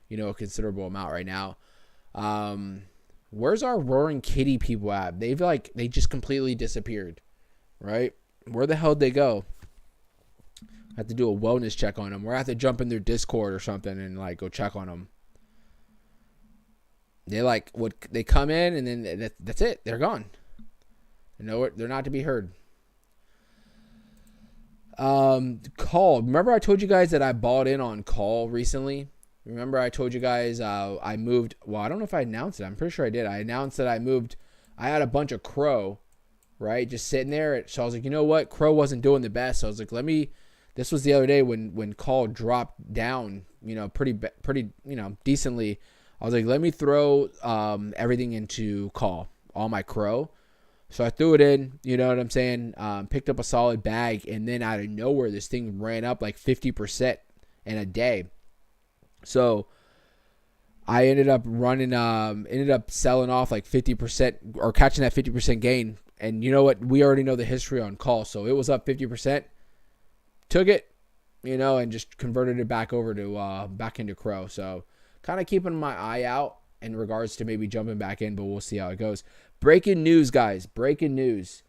a considerable amount right now. Where's our Roaring Kitty people at? They just completely disappeared, right? Where the hell did they go? I have to do a wellness check on them. We're going to have to jump in their Discord or something and go check on them. They come in and then that's it. They're gone. They're not to be heard. Call. Remember I told you guys that I bought in on Call recently? Remember I told you guys I moved. Well, I don't know if I announced it. I'm pretty sure I did. I announced that I moved. I had a bunch of Crow, right, just sitting there. So I was like, you know what? Crow wasn't doing the best. So I was like, this was the other day when Call dropped down, pretty decently. I was like, let me throw everything into Call, all my Crow. So I threw it in, you know what I'm saying? Picked up a solid bag, and then out of nowhere, this thing ran up like 50% in a day. So I ended up selling off like 50% or catching that 50% gain And you know what? We already know the history on call. So it was up 50%. Took it, and just converted it back over to back into Crow. So kind of keeping my eye out in regards to maybe jumping back in, but we'll see how it goes. Breaking news, guys. Breaking news.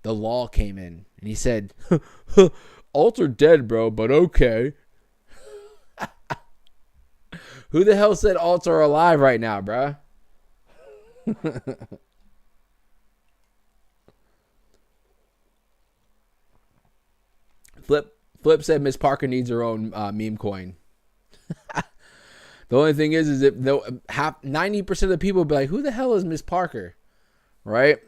The Law came in and he said, "Alts are dead, bro, but okay." Who the hell said alts are alive right now, bro? Flip said Miss Parker needs her own meme coin. The only thing is if 90% of the people will be like, "Who the hell is Miss Parker?" Right?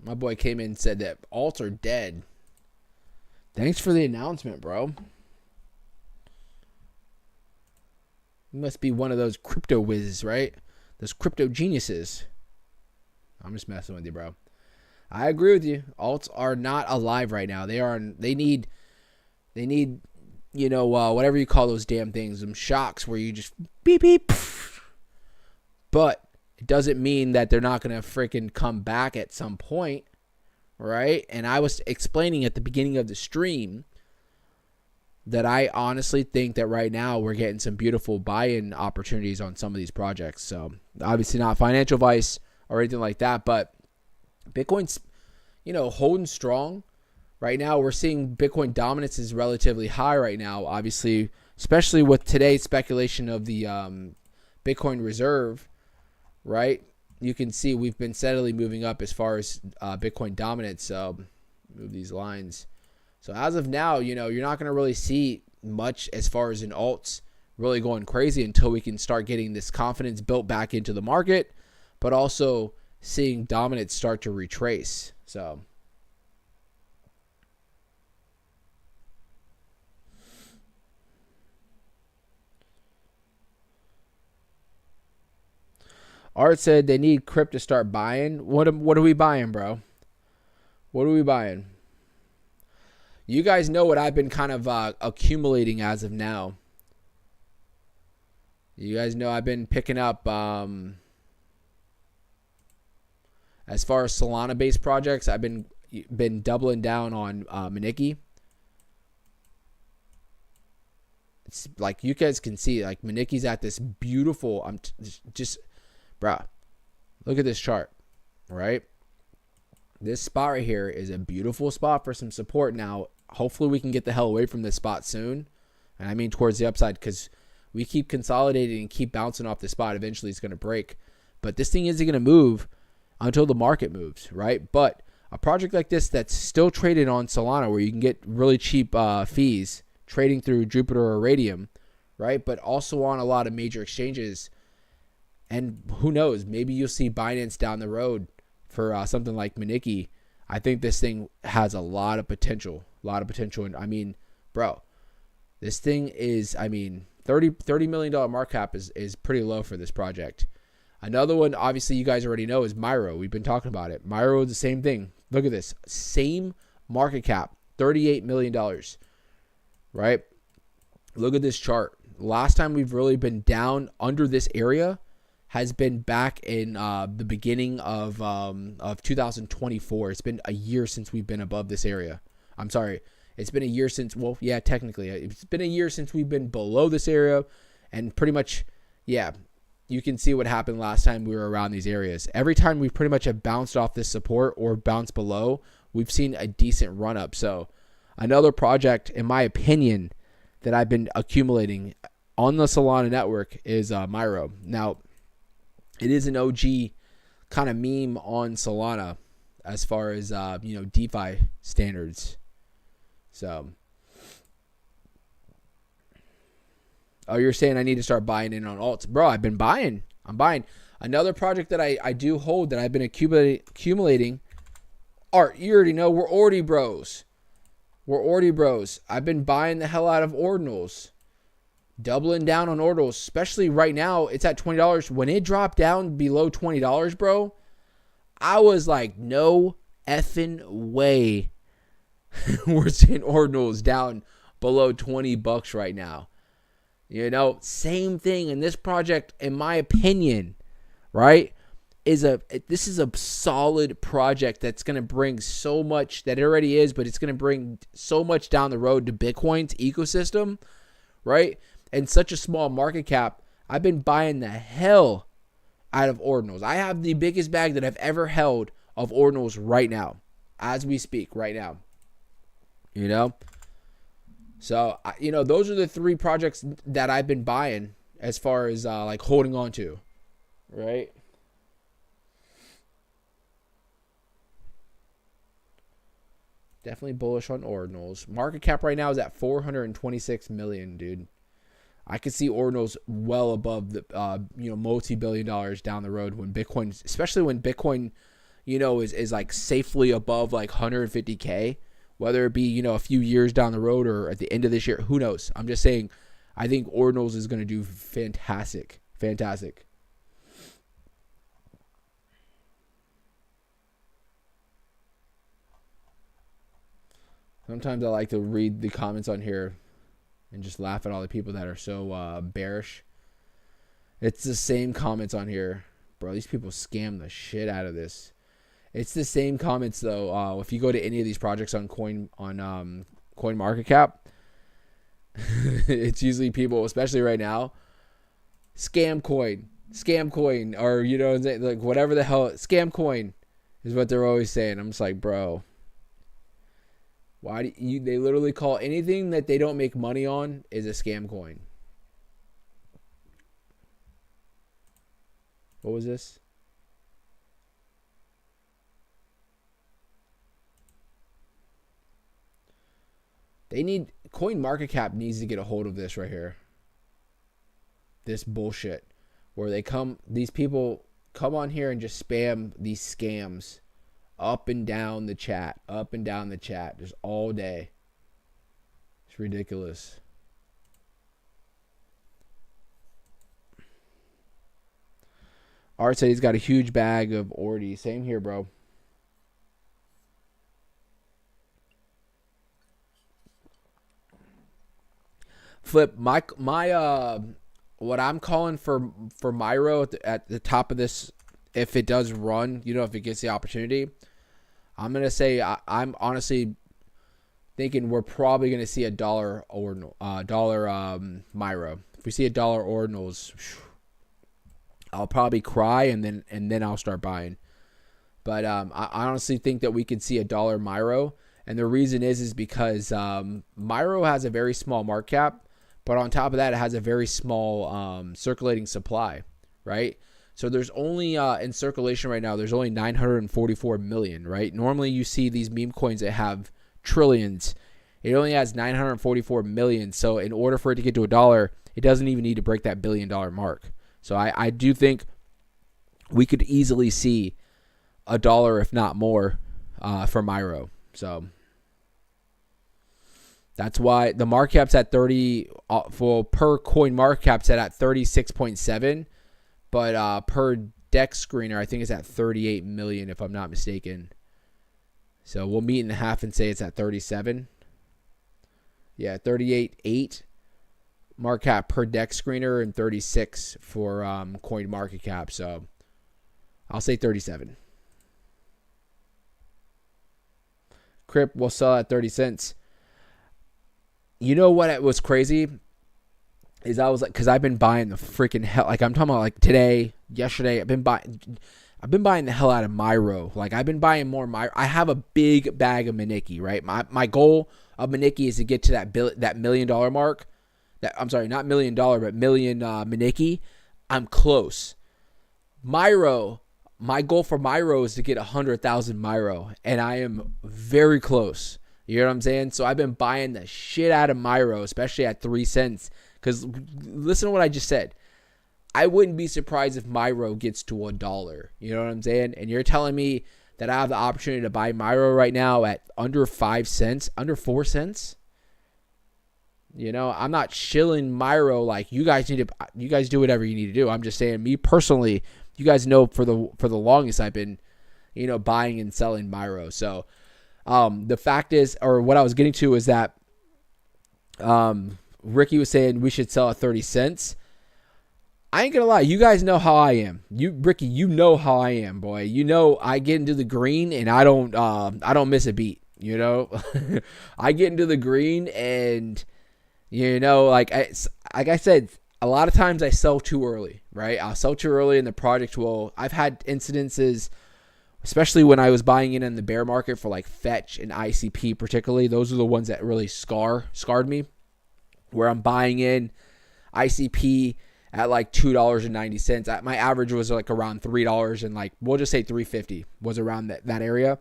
My boy came in and said that alts are dead. Thanks for the announcement, bro. You must be one of those crypto whizzes, right? Those crypto geniuses. I'm just messing with you, bro. I agree with you. Alts are not alive right now. They need whatever you call those damn things, some shocks where you just beep beep. Poof. But it doesn't mean that they're not going to freaking come back at some point, right? And I was explaining at the beginning of the stream that I honestly think that right now we're getting some beautiful buy-in opportunities on some of these projects. So obviously not financial advice or anything like that, but Bitcoin's, holding strong. Right now we're seeing Bitcoin dominance is relatively high right now, obviously, especially with today's speculation of the Bitcoin reserve, right? You can see we've been steadily moving up as far as Bitcoin dominance. So move these lines. So as of now, you're not going to really see much as far as in alts really going crazy until we can start getting this confidence built back into the market, but also seeing dominance start to retrace. So Art said they need Crypt to start buying. What are we buying, bro? What are we buying? You guys know what I've been kind of accumulating as of now. You guys know I've been picking up as far as Solana-based projects. I've been doubling down on Memecoins. It's like you guys can see, like Memecoins at this beautiful. Bruh, look at this chart, right? This spot right here is a beautiful spot for some support. Now, hopefully we can get the hell away from this spot soon. And I mean towards the upside, because we keep consolidating and keep bouncing off the spot. Eventually it's going to break. But this thing isn't going to move until the market moves, right? But a project like this that's still traded on Solana, where you can get really cheap fees trading through Jupiter or Radium, right? But also on a lot of major exchanges. And who knows, maybe you'll see Binance down the road for something like Memecoins. I think this thing has a lot of potential. And I mean, bro, this thing is, $30 million market cap is pretty low for this project. Another one, obviously, you guys already know is Myro. We've been talking about it. Myro is the same thing. Look at this. Same market cap, $38 million, right? Look at this chart. Last time we've really been down under this area has been back in the beginning of 2024. It's been a year since we've been above this area. I'm sorry. It's been a year since, well, yeah, technically. It's been a year since we've been below this area. And pretty much, yeah, you can see what happened last time we were around these areas. Every time we pretty much have bounced off this support or bounced below, we've seen a decent run up. So another project, in my opinion, that I've been accumulating on the Solana network is Myro. Now, it is an OG kind of meme on Solana as far as, DeFi standards. So, oh, you're saying I need to start buying in on alts. Bro, I've been buying. I'm buying. Another project that I do hold that I've been accumulating. Art, you already know we're Ordi bros. I've been buying the hell out of ordinals. Doubling down on ordinals, especially right now. It's at $20. When it dropped down below $20, bro, I was like, no effing way we're seeing ordinals down below $20 right now. You know, same thing. And this project, in my opinion, right, this is a solid project that's going to bring so much, that it already is, but it's going to bring so much down the road to Bitcoin's ecosystem, right? And such a small market cap. I've been buying the hell out of ordinals. I have the biggest bag that I've ever held of ordinals right now, as we speak right now. You know? So, you know, those are the 3 projects that I've been buying as far as like holding on to, right? Definitely bullish on ordinals. Market cap right now is at 426 million, dude. I could see ordinals well above the multi-billion dollars down the road when Bitcoin, especially when Bitcoin, you know, is like safely above like 150K. Whether it be, you know, a few years down the road or at the end of this year, who knows? I'm just saying, I think ordinals is going to do fantastic. Fantastic. Sometimes I like to read the comments on here and just laugh at all the people that are so bearish. It's the same comments on here. Bro, these people scam the shit out of this. It's the same comments though. If you go to any of these projects on CoinMarketCap, it's usually people, especially right now, scam coin, or you know, like whatever the hell, scam coin is what they're always saying. I'm just like, bro, why do you? They literally call anything that they don't make money on is a scam coin. What was this? CoinMarketCap needs to get a hold of this right here. This bullshit where these people come on here and just spam these scams up and down the chat, just all day. It's ridiculous. Art said he's got a huge bag of Ordi. Same here, bro. Flip, my what I'm calling for Myro at the top of this, if it does run, you know, if it gets the opportunity, I'm gonna say I'm honestly thinking we're probably gonna see a dollar ordinal, Myro. If we see a dollar ordinals, I'll probably cry and then I'll start buying. But I honestly think that we could see a dollar Myro, and the reason is because Myro has a very small market cap. But on top of that, it has a very small circulating supply, right? So there's only, in circulation right now, there's only 944 million, right? Normally you see these meme coins that have trillions. It only has 944 million. So in order for it to get to a dollar, it doesn't even need to break that $1 billion mark. So I do think we could easily see a dollar, if not more, for Myro. So that's why the market cap's at 30 for per coin market cap's at 36.7, but per dex screener I think it's at 38 million if I'm not mistaken. So we'll meet in half and say it's at 37. Yeah, 38.8 market cap per dex screener and 36 for coin market cap. So I'll say 37. Crip will sell at 30 cents. You know what was crazy is I was like, because I've been buying the freaking hell, like I'm talking about like today, yesterday, I've been buying the hell out of Myro. Like I've been buying more Myro. I have a big bag of Maniki, right? My goal of Maniki is to get to that $1 million mark. I'm sorry, not $1 million, but million Maniki. I'm close. Myro, my goal for Myro is to get 100,000 Myro, and I am very close. You know what I'm saying? So I've been buying the shit out of Myro, especially at 3 cents. Because listen to what I just said. I wouldn't be surprised if Myro gets to $1. You know what I'm saying? And you're telling me that I have the opportunity to buy Myro right now at under 5 cents, under 4 cents? You know, I'm not shilling Myro like you guys do whatever you need to do. I'm just saying, me personally, you guys know for the longest I've been, you know, buying and selling Myro. So the fact is, or what I was getting to is that Ricky was saying we should sell at 30 cents. I ain't gonna lie, you guys know how I am. Ricky, you know how I am, boy. You know I get into the green and I don't miss a beat. You know, I get into the green and like I said, a lot of times I sell too early, right? I'll sell too early and the project will. I've had incidences, especially when I was buying in the bear market for like Fetch and ICP particularly. Those are the ones that really scarred me, where I'm buying in ICP at like $2.90. My average was like around $3 and like, we'll just say $3.50 was around that area.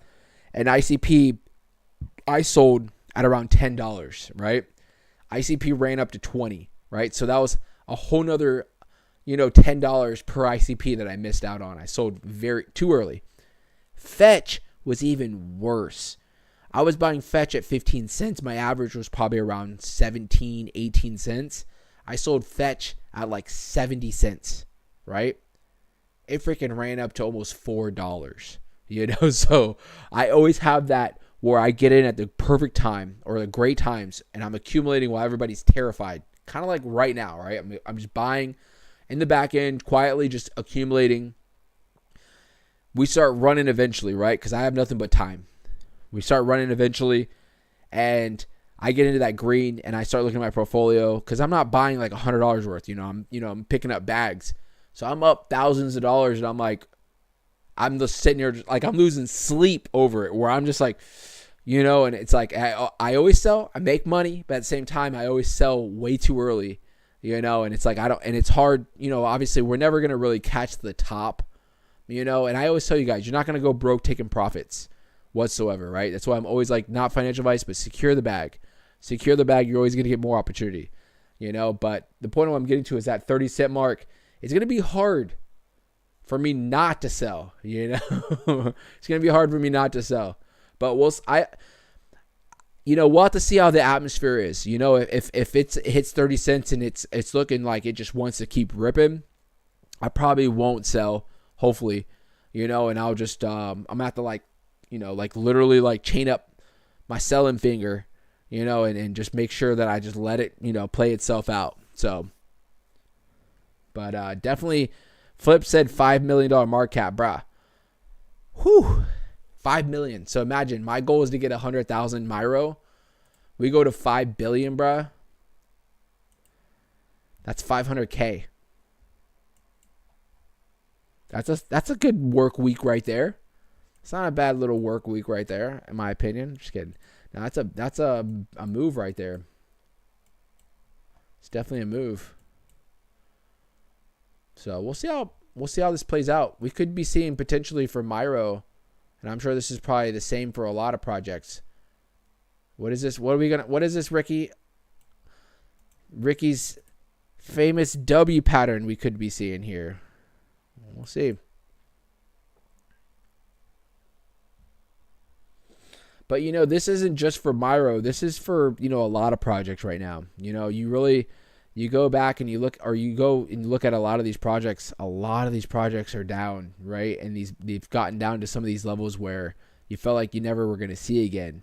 And ICP, I sold at around $10, right? ICP ran up to 20, right? So that was a whole nother, $10 per ICP that I missed out on. I sold too early. Fetch was even worse. I was buying Fetch at 15 cents. My average was probably around 17, 18 cents. I sold Fetch at like 70 cents, right? It freaking ran up to almost $4, So I always have that where I get in at the perfect time or the great times and I'm accumulating while everybody's terrified. Kind of like right now, right? I'm just buying in the back end, quietly just accumulating. We start running eventually, right? Because I have nothing but time. We start running eventually, and I get into that green, and I start looking at my portfolio because I'm not buying like $100 worth. I'm picking up bags, so I'm up thousands of dollars, and I'm just sitting here like I'm losing sleep over it. Where I'm just like, and it's like I always sell, I make money, but at the same time I always sell way too early, and it's like and it's hard. Obviously we're never gonna really catch the top. And I always tell you guys, you're not going to go broke taking profits whatsoever, right? That's why I'm always like, not financial advice, but secure the bag. Secure the bag. You're always going to get more opportunity, But the point I'm getting to is that 30-cent mark. It's going to be hard for me not to sell, It's going to be hard for me not to sell. But we'll have to see how the atmosphere is. If it hits 30 cents and it's looking like it just wants to keep ripping, I probably won't sell. Hopefully, and I'll just, I'm gonna have to like literally like chain up my selling finger, and just make sure that I just let it, play itself out. So, but definitely Flip said $5 million market cap, bruh. Whew, 5 million. So imagine my goal is to get 100,000 Myro. We go to 5 billion, bruh. That's 500K. That's a good work week right there. It's not a bad little work week right there, in my opinion. Just kidding. Now that's a move right there. It's definitely a move. So we'll see how this plays out. We could be seeing potentially for Myro, and I'm sure this is probably the same for a lot of projects. What is this? What is this, Ricky? Ricky's famous W pattern we could be seeing here. We'll see. But, this isn't just for Myro. This is for, a lot of projects right now. You go back and you look at a lot of these projects. A lot of these projects are down, right? And they've gotten down to some of these levels where you felt like you never were going to see again.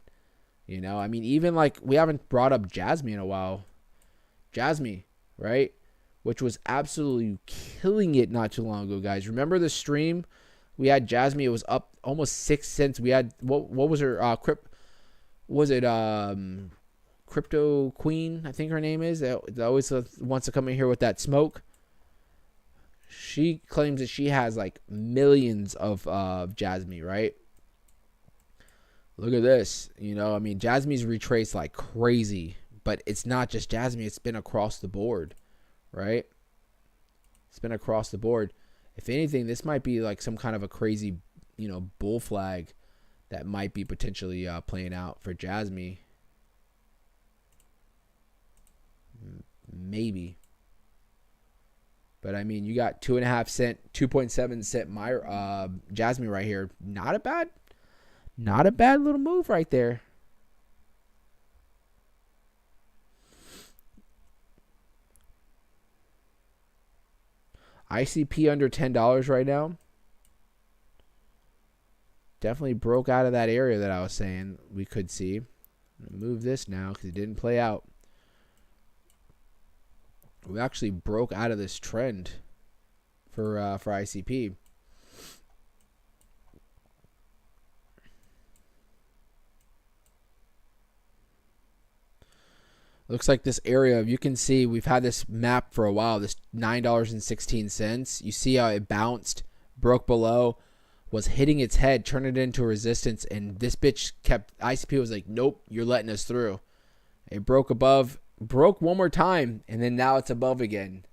Even like we haven't brought up Jasmine in a while. Jasmine, right? Which was absolutely killing it not too long ago, guys. Remember the stream? We had Jasmine. It was up almost 6 cents. We had, what was her, Crypto Queen, I think her name is. That always wants to come in here with that smoke. She claims that she has like millions of Jasmine, right? Look at this. Jasmine's retraced like crazy. But it's not just Jasmine. It's been across the board. Right? It's been across the board. If anything, this might be like some kind of a crazy, bull flag that might be potentially playing out for Jasmine. Maybe. But you got 2.5 cent, 2.7 cent Jasmine right here. Not a bad little move right there. ICP under $10 right now. Definitely broke out of that area that I was saying we could see. I'm gonna move this now because it didn't play out. We actually broke out of this trend for ICP. Looks like this area, you can see we've had this map for a while, this $9.16. You see how it bounced, broke below, was hitting its head, turned it into resistance, and this bitch kept, ICP was like, nope, you're letting us through. It broke above, broke one more time, and then now it's above again.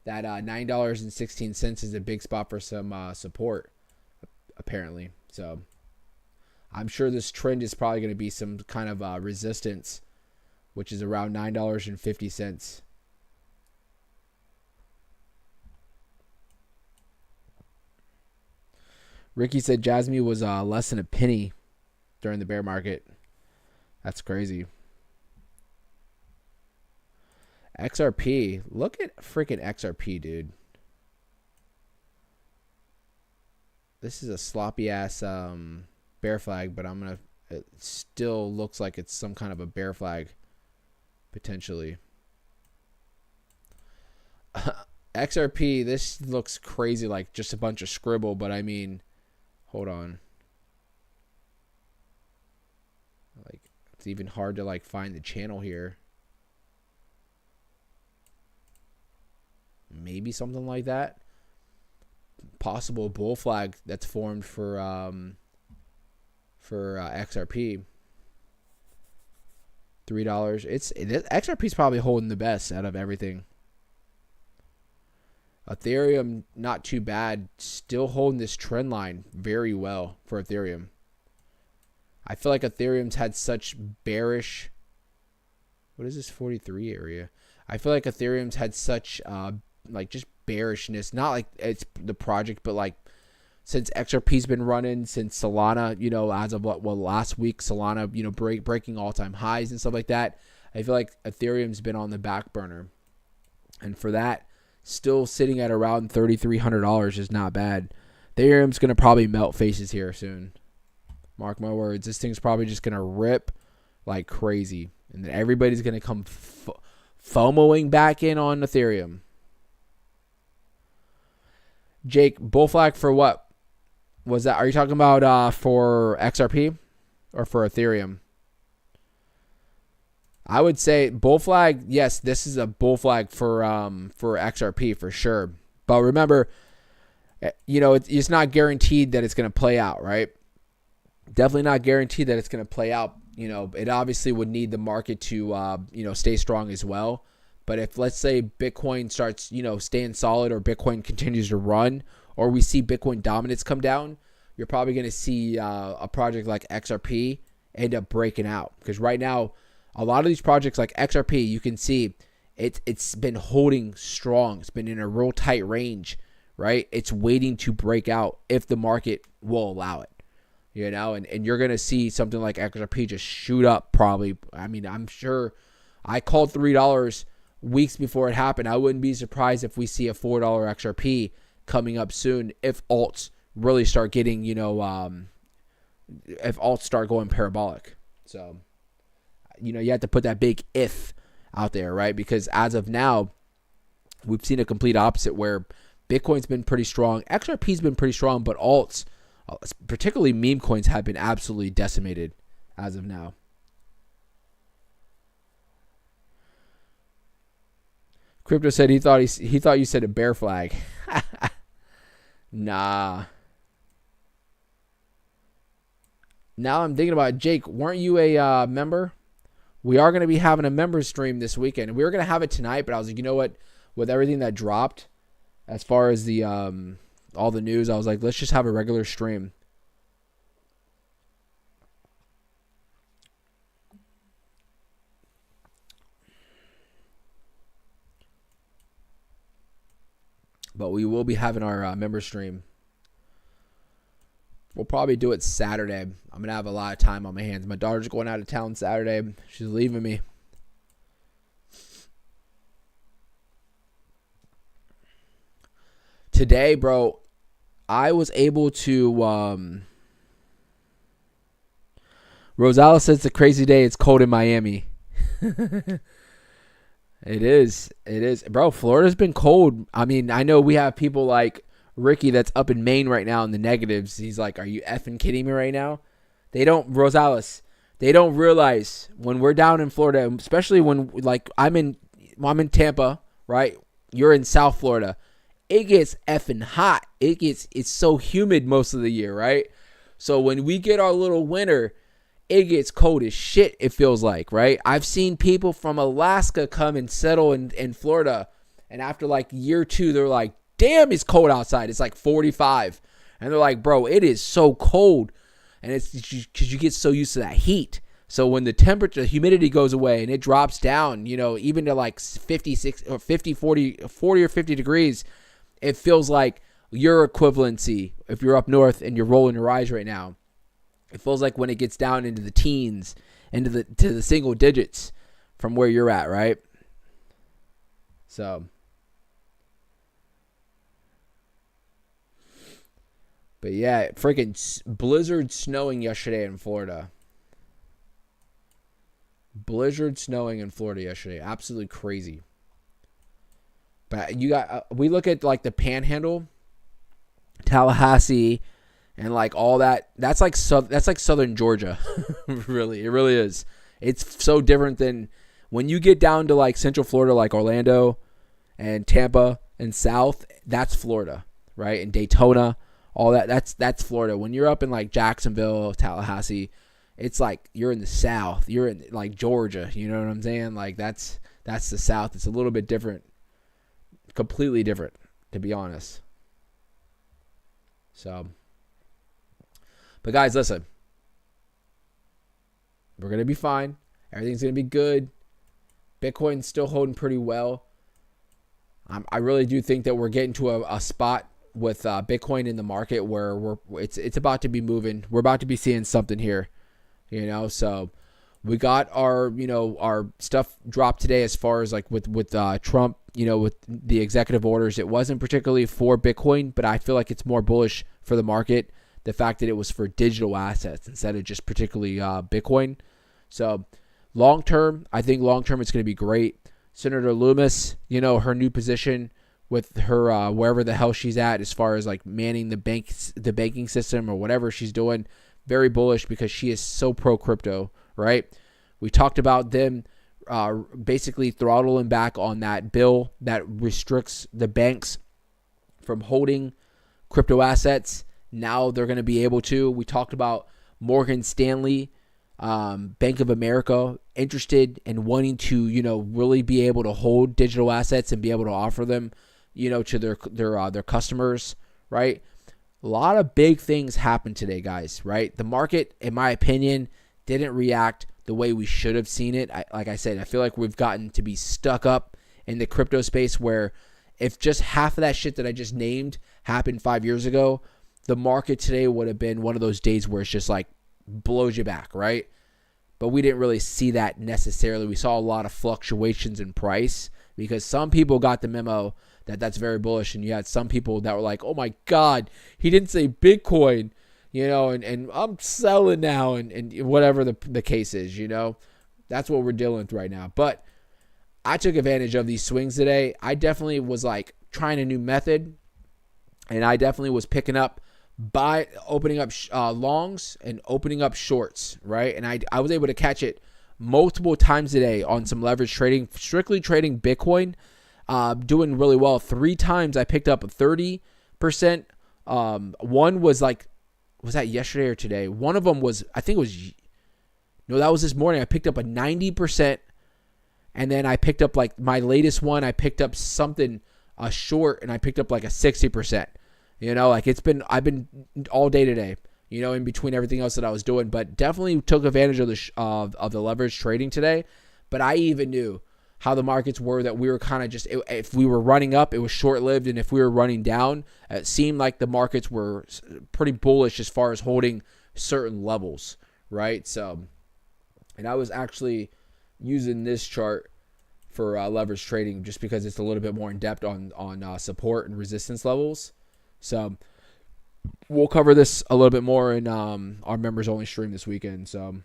That $9.16 is a big spot for some support, apparently. So I'm sure this trend is probably going to be some kind of resistance, which is around $9.50. Ricky said Jasmine was less than a penny during the bear market. That's crazy. XRP. Look at freaking XRP, dude. This is a sloppy ass bear flag, but it still looks like it's some kind of a bear flag. Potentially. XRP, this looks crazy, like just a bunch of scribble, but I mean, hold on. Like, it's even hard to like find the channel here. Maybe something like that. Possible bull flag that's formed for XRP. $3. XRP is probably holding the best out of everything. Ethereum, not too bad. Still holding this trend line very well for Ethereum. I feel like Ethereum's had such bearish. What is this 43 area? I feel like Ethereum's had such like just bearishness. Not like it's the project, but like since XRP's been running, since Solana, as of last week, Solana, breaking all-time highs and stuff like that. I feel like Ethereum's been on the back burner. And for that, still sitting at around $3,300 is not bad. Ethereum's going to probably melt faces here soon. Mark my words. This thing's probably just going to rip like crazy. And then everybody's going to come FOMOing back in on Ethereum. Jake, bull flag for what? Was that? Are you talking about for XRP or for Ethereum? I would say bull flag. Yes, this is a bull flag for XRP for sure. But remember, it's not guaranteed that it's going to play out, right? Definitely not guaranteed that it's going to play out. It obviously would need the market to stay strong as well. But if, let's say, Bitcoin starts staying solid, or Bitcoin continues to run, or we see Bitcoin dominance come down, you're probably going to see a project like XRP end up breaking out. Because right now, a lot of these projects like XRP, you can see it's been holding strong. It's been in a real tight range, right? It's waiting to break out if the market will allow it. And you're going to see something like XRP just shoot up probably. I mean, I'm sure I called $3 weeks before it happened. I wouldn't be surprised if we see a $4 XRP coming up soon if alts really start getting, if alts start going parabolic. So, you have to put that big if out there, right? Because as of now, we've seen a complete opposite where Bitcoin's been pretty strong. XRP's been pretty strong, but alts, particularly meme coins, have been absolutely decimated as of now. Crypto said he thought you said a bear flag. Nah. Now I'm thinking about it. Jake, weren't you a member? We are going to be having a member stream this weekend. We were going to have it tonight, but I was like, you know what? With everything that dropped, as far as the all the news, I was like, let's just have a regular stream. But we will be having our member stream. We'll probably do it Saturday. I'm going to have a lot of time on my hands. My daughter's going out of town Saturday. She's leaving me. Today, bro, I was able to... Rosales says it's a crazy day. It's cold in Miami. It is. Bro, Florida's been cold. I mean, I know we have people like Ricky that's up in Maine right now in the negatives. He's like, are you effing kidding me right now? Rosales, they don't realize when we're down in Florida, especially when, like, I'm in Tampa, right? You're in South Florida. It gets effing hot. It's so humid most of the year, right? So when we get our little winter, it gets cold as shit, it feels like, right? I've seen people from Alaska come and settle in Florida, and after like year 2, they're like, damn, it's cold outside. It's like 45. And they're like, bro, it is so cold. And it's because you get so used to that heat. So when the temperature, the humidity goes away and it drops down, even to like 56 or 50, 40 or 50 degrees, it feels like your equivalency. If you're up north and you're rolling your eyes right now, it feels like when it gets down into the teens, to the single digits from where you're at, right? So, but yeah, freaking blizzard snowing yesterday in Florida. Blizzard snowing in Florida yesterday. Absolutely crazy. But we look at like the Panhandle, Tallahassee, and like all that. That's like southern Georgia. Really, it really is. It's so different than when you get down to like Central Florida, like Orlando and Tampa and South. That's Florida, right? And Daytona, all that. That's Florida. When you're up in like Jacksonville, Tallahassee, it's like you're in the South. You're in like Georgia. You know what I'm saying? Like that's the South. It's a little bit different. Completely different, to be honest. So, but guys, listen. We're going to be fine. Everything's going to be good. Bitcoin's still holding pretty well. I really do think that we're getting to a spot with Bitcoin in the market where it's about to be moving. We're about to be seeing something here, so we got our stuff dropped today as far as like with Trump, with the executive orders. It wasn't particularly for Bitcoin, but I feel like it's more bullish for the market. The fact that it was for digital assets instead of just particularly Bitcoin. So I think long term it's going to be great. Senator Loomis, her new position with her wherever the hell she's at as far as like manning the banking system or whatever she's doing, very bullish because she is so pro crypto, right? We talked about them basically throttling back on that bill that restricts the banks from holding crypto assets. Now they're going to be able to. We talked about Morgan Stanley, Bank of America, interested in wanting to, really be able to hold digital assets and be able to offer them, to their customers, right? A lot of big things happened today, guys, right? The market, in my opinion, didn't react the way we should have seen it. Like I said, I feel like we've gotten to be stuck up in the crypto space where if just half of that shit that I just named happened 5 years ago, the market today would have been one of those days where it's just like blows you back, right? But we didn't really see that necessarily. We saw a lot of fluctuations in price because some people got the memo that that's very bullish, and you had some people that were like, oh my God, he didn't say Bitcoin, and I'm selling now, and whatever the case is, that's what we're dealing with right now. But I took advantage of these swings today. I definitely was like trying a new method, and I definitely was picking up by opening up longs and opening up shorts, right? And I was able to catch it multiple times today on some leverage trading, strictly trading Bitcoin, doing really well. 3 times I picked up a 30%. One was like, was that yesterday or today? One of them was, that was this morning. I picked up a 90%. And then I picked up like my latest one. I picked up something short, and I picked up like a 60%. I've been all day today, in between everything else that I was doing, but definitely took advantage of the leverage trading today. But I even knew how the markets were, that we were kind of just, if we were running up, it was short-lived. And if we were running down, it seemed like the markets were pretty bullish as far as holding certain levels, right? So, and I was actually using this chart for leverage trading just because it's a little bit more in depth on support and resistance levels. So we'll cover this a little bit more in our members only stream this weekend. So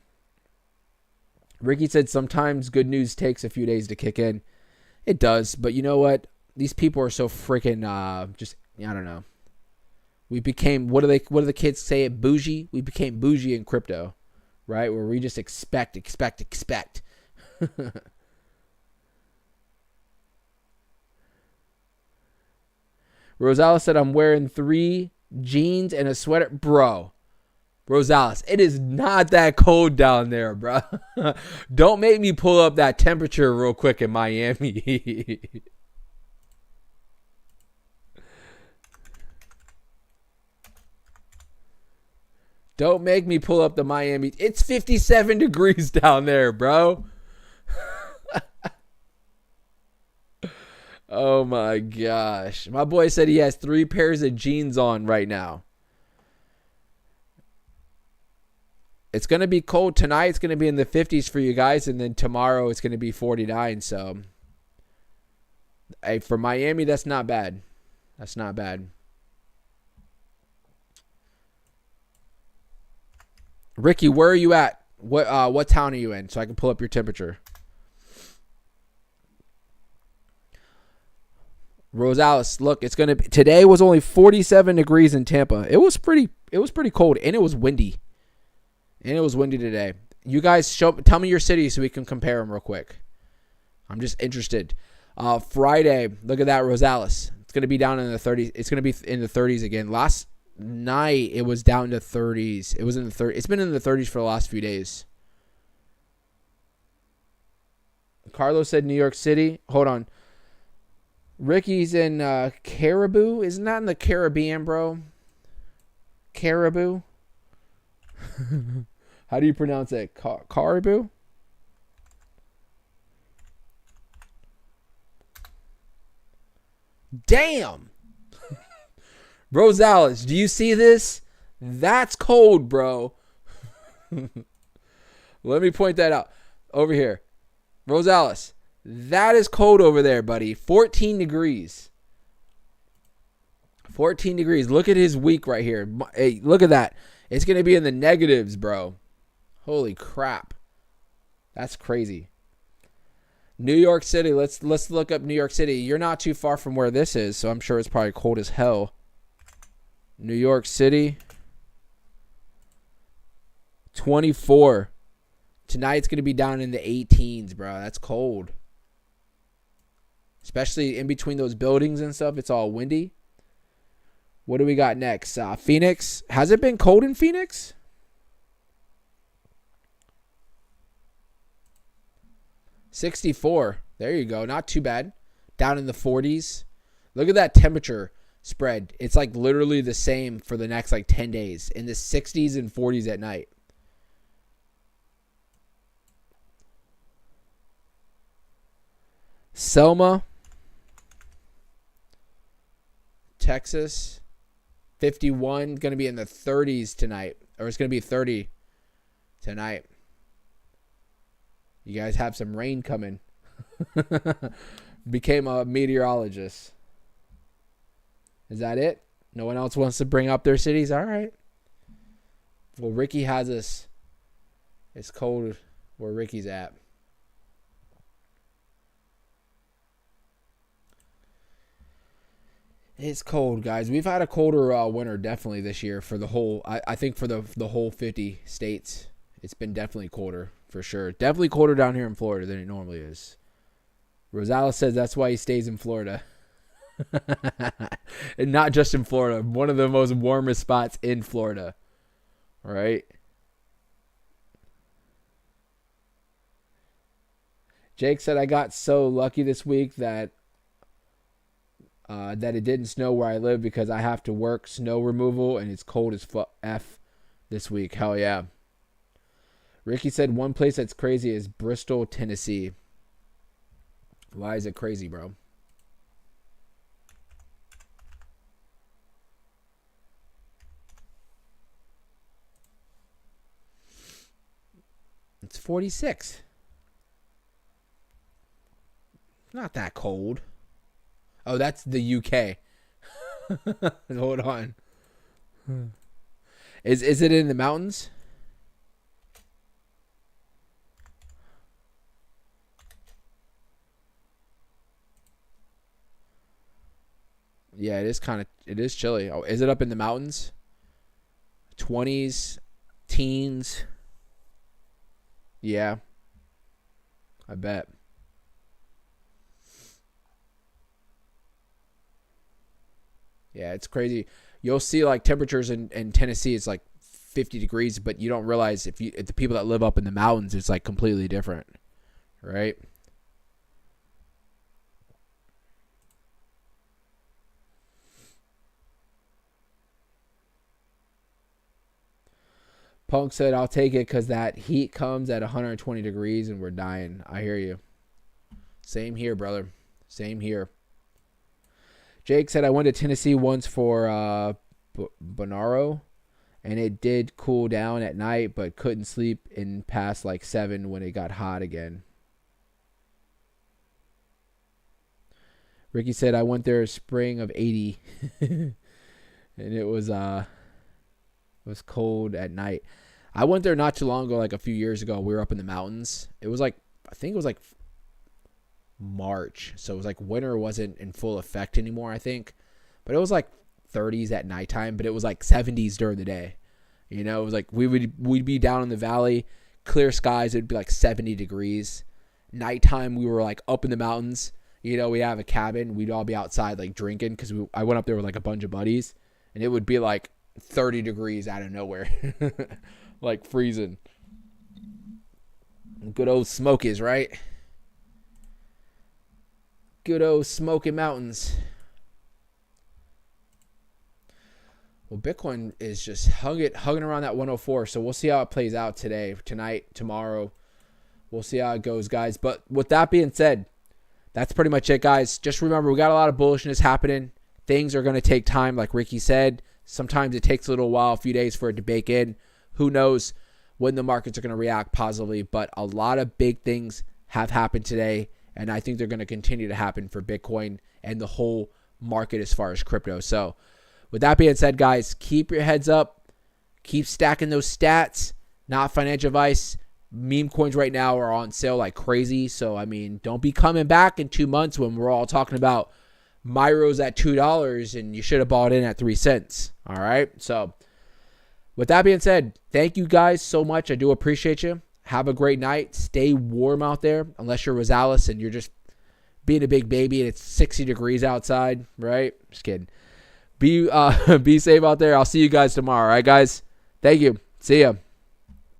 Ricky said sometimes good news takes a few days to kick in. It does, but you know what? These people are so freaking just I don't know. We became what do the kids say at bougie? We became bougie in crypto, right? Where we just expect. Rosales said, I'm wearing 3 jeans and a sweater. Bro, Rosales, it is not that cold down there, bro. Don't make me pull up that temperature real quick in Miami. Don't make me pull up the Miami. It's 57 degrees down there, bro. Oh my gosh. My boy said he has 3 pairs of jeans on right now. It's going to be cold tonight. It's going to be in the 50s for you guys. And then tomorrow it's going to be 49. So, hey, for Miami, that's not bad. That's not bad. Ricky, where are you at? What town are you in? So I can pull up your temperature. Rosales, look, it's gonna be, today was only 47 degrees in Tampa. It was pretty cold, and it was windy. And it was windy today. You guys tell me your city so we can compare them real quick. I'm just interested. Friday, look at that, Rosales. It's gonna be down in the 30s. It's gonna be in the 30s again. Last night it was down to 30s. It was in the 30s. It's been in the 30s for the last few days. Carlos said New York City. Hold on. Ricky's in Caribou. Isn't that in the Caribbean, bro? Caribou? How do you pronounce it? Caribou? Damn! Rosales, do you see this? That's cold, bro. Let me point that out. Over here. Rosales. That is cold over there, buddy. 14 degrees. 14 degrees. Look at his week right here. Hey, look at that. It's going to be in the negatives, bro. Holy crap. That's crazy. New York City. Let's look up New York City. You're not too far from where this is, so I'm sure it's probably cold as hell. New York City. 24. Tonight's going to be down in the 18s, bro. That's cold. Especially in between those buildings and stuff. It's all windy. What do we got next? Phoenix. Has it been cold in Phoenix? $64. There you go. Not too bad. Down in the 40s. Look at that temperature spread. It's like literally the same for the next like 10 days. In the 60s and 40s at night. Selma, Texas, 51, going to be in the 30s tonight, or it's going to be 30 tonight. You guys have some rain coming. Became a meteorologist. Is that it? No one else wants to bring up their cities? All right. Well, Ricky has us. It's cold where Ricky's at. It's cold, guys. We've had a colder winter definitely this year for the whole. I think for the whole 50 states, it's been definitely colder for sure. Definitely colder down here in Florida than it normally is. Rosales says that's why he stays in Florida, and not just in Florida. One of the most warmest spots in Florida, right? Jake said I got so lucky this week that it didn't snow where I live because I have to work snow removal and it's cold as F this week. Hell yeah. Ricky said one place that's crazy is Bristol, Tennessee. Why is it crazy, bro? It's 46. Not that cold. Oh, that's the UK. Hold on. Is it in the mountains? Yeah, it is chilly. Oh, is it up in the mountains? 20s, teens. Yeah, I bet. Yeah, it's crazy. You'll see like temperatures in Tennessee, it's like 50 degrees, but you don't realize if the people that live up in the mountains, it's like completely different, right? Punk said, I'll take it because that heat comes at 120 degrees and we're dying. I hear you. Same here, brother. Same here. Jake said, I went to Tennessee once for Bonaro, and it did cool down at night, but couldn't sleep in past like 7 when it got hot again. Ricky said, I went there spring of 80, and it was cold at night. I went there not too long ago, like a few years ago. We were up in the mountains. It was like, I think it was like March. So it was like winter wasn't in full effect anymore, I think. But it was like 30s at nighttime, but it was like 70s during the day. You know, it was like we'd be down in the valley, clear skies, it'd be like 70 degrees. Nighttime, we were like up in the mountains. You know, we have a cabin. We'd all be outside like drinking because I went up there with like a bunch of buddies, and it would be like 30 degrees out of nowhere. Like freezing. Good old Smokies, right? Good old Smoky Mountains. Well, Bitcoin is just hugging around that 104. So we'll see how it plays out today, tonight, tomorrow. We'll see how it goes, guys. But with that being said, that's pretty much it, guys. Just remember, we got a lot of bullishness happening. Things are going to take time, like Ricky said. Sometimes it takes a little while, a few days for it to bake in. Who knows when the markets are going to react positively, but a lot of big things have happened today, and I think they're going to continue to happen for Bitcoin and the whole market as far as crypto. So with that being said, guys, keep your heads up. Keep stacking those stats. Not financial advice. Meme coins right now are on sale like crazy. So, I mean, don't be coming back in 2 months when we're all talking about Myros at $2 and you should have bought in at 3 cents. All right. So with that being said, thank you guys so much. I do appreciate you. Have a great night. Stay warm out there, unless you're Rosales and you're just being a big baby and it's 60 degrees outside, right? Just kidding. Be safe out there. I'll see you guys tomorrow. All right, guys? Thank you. See ya.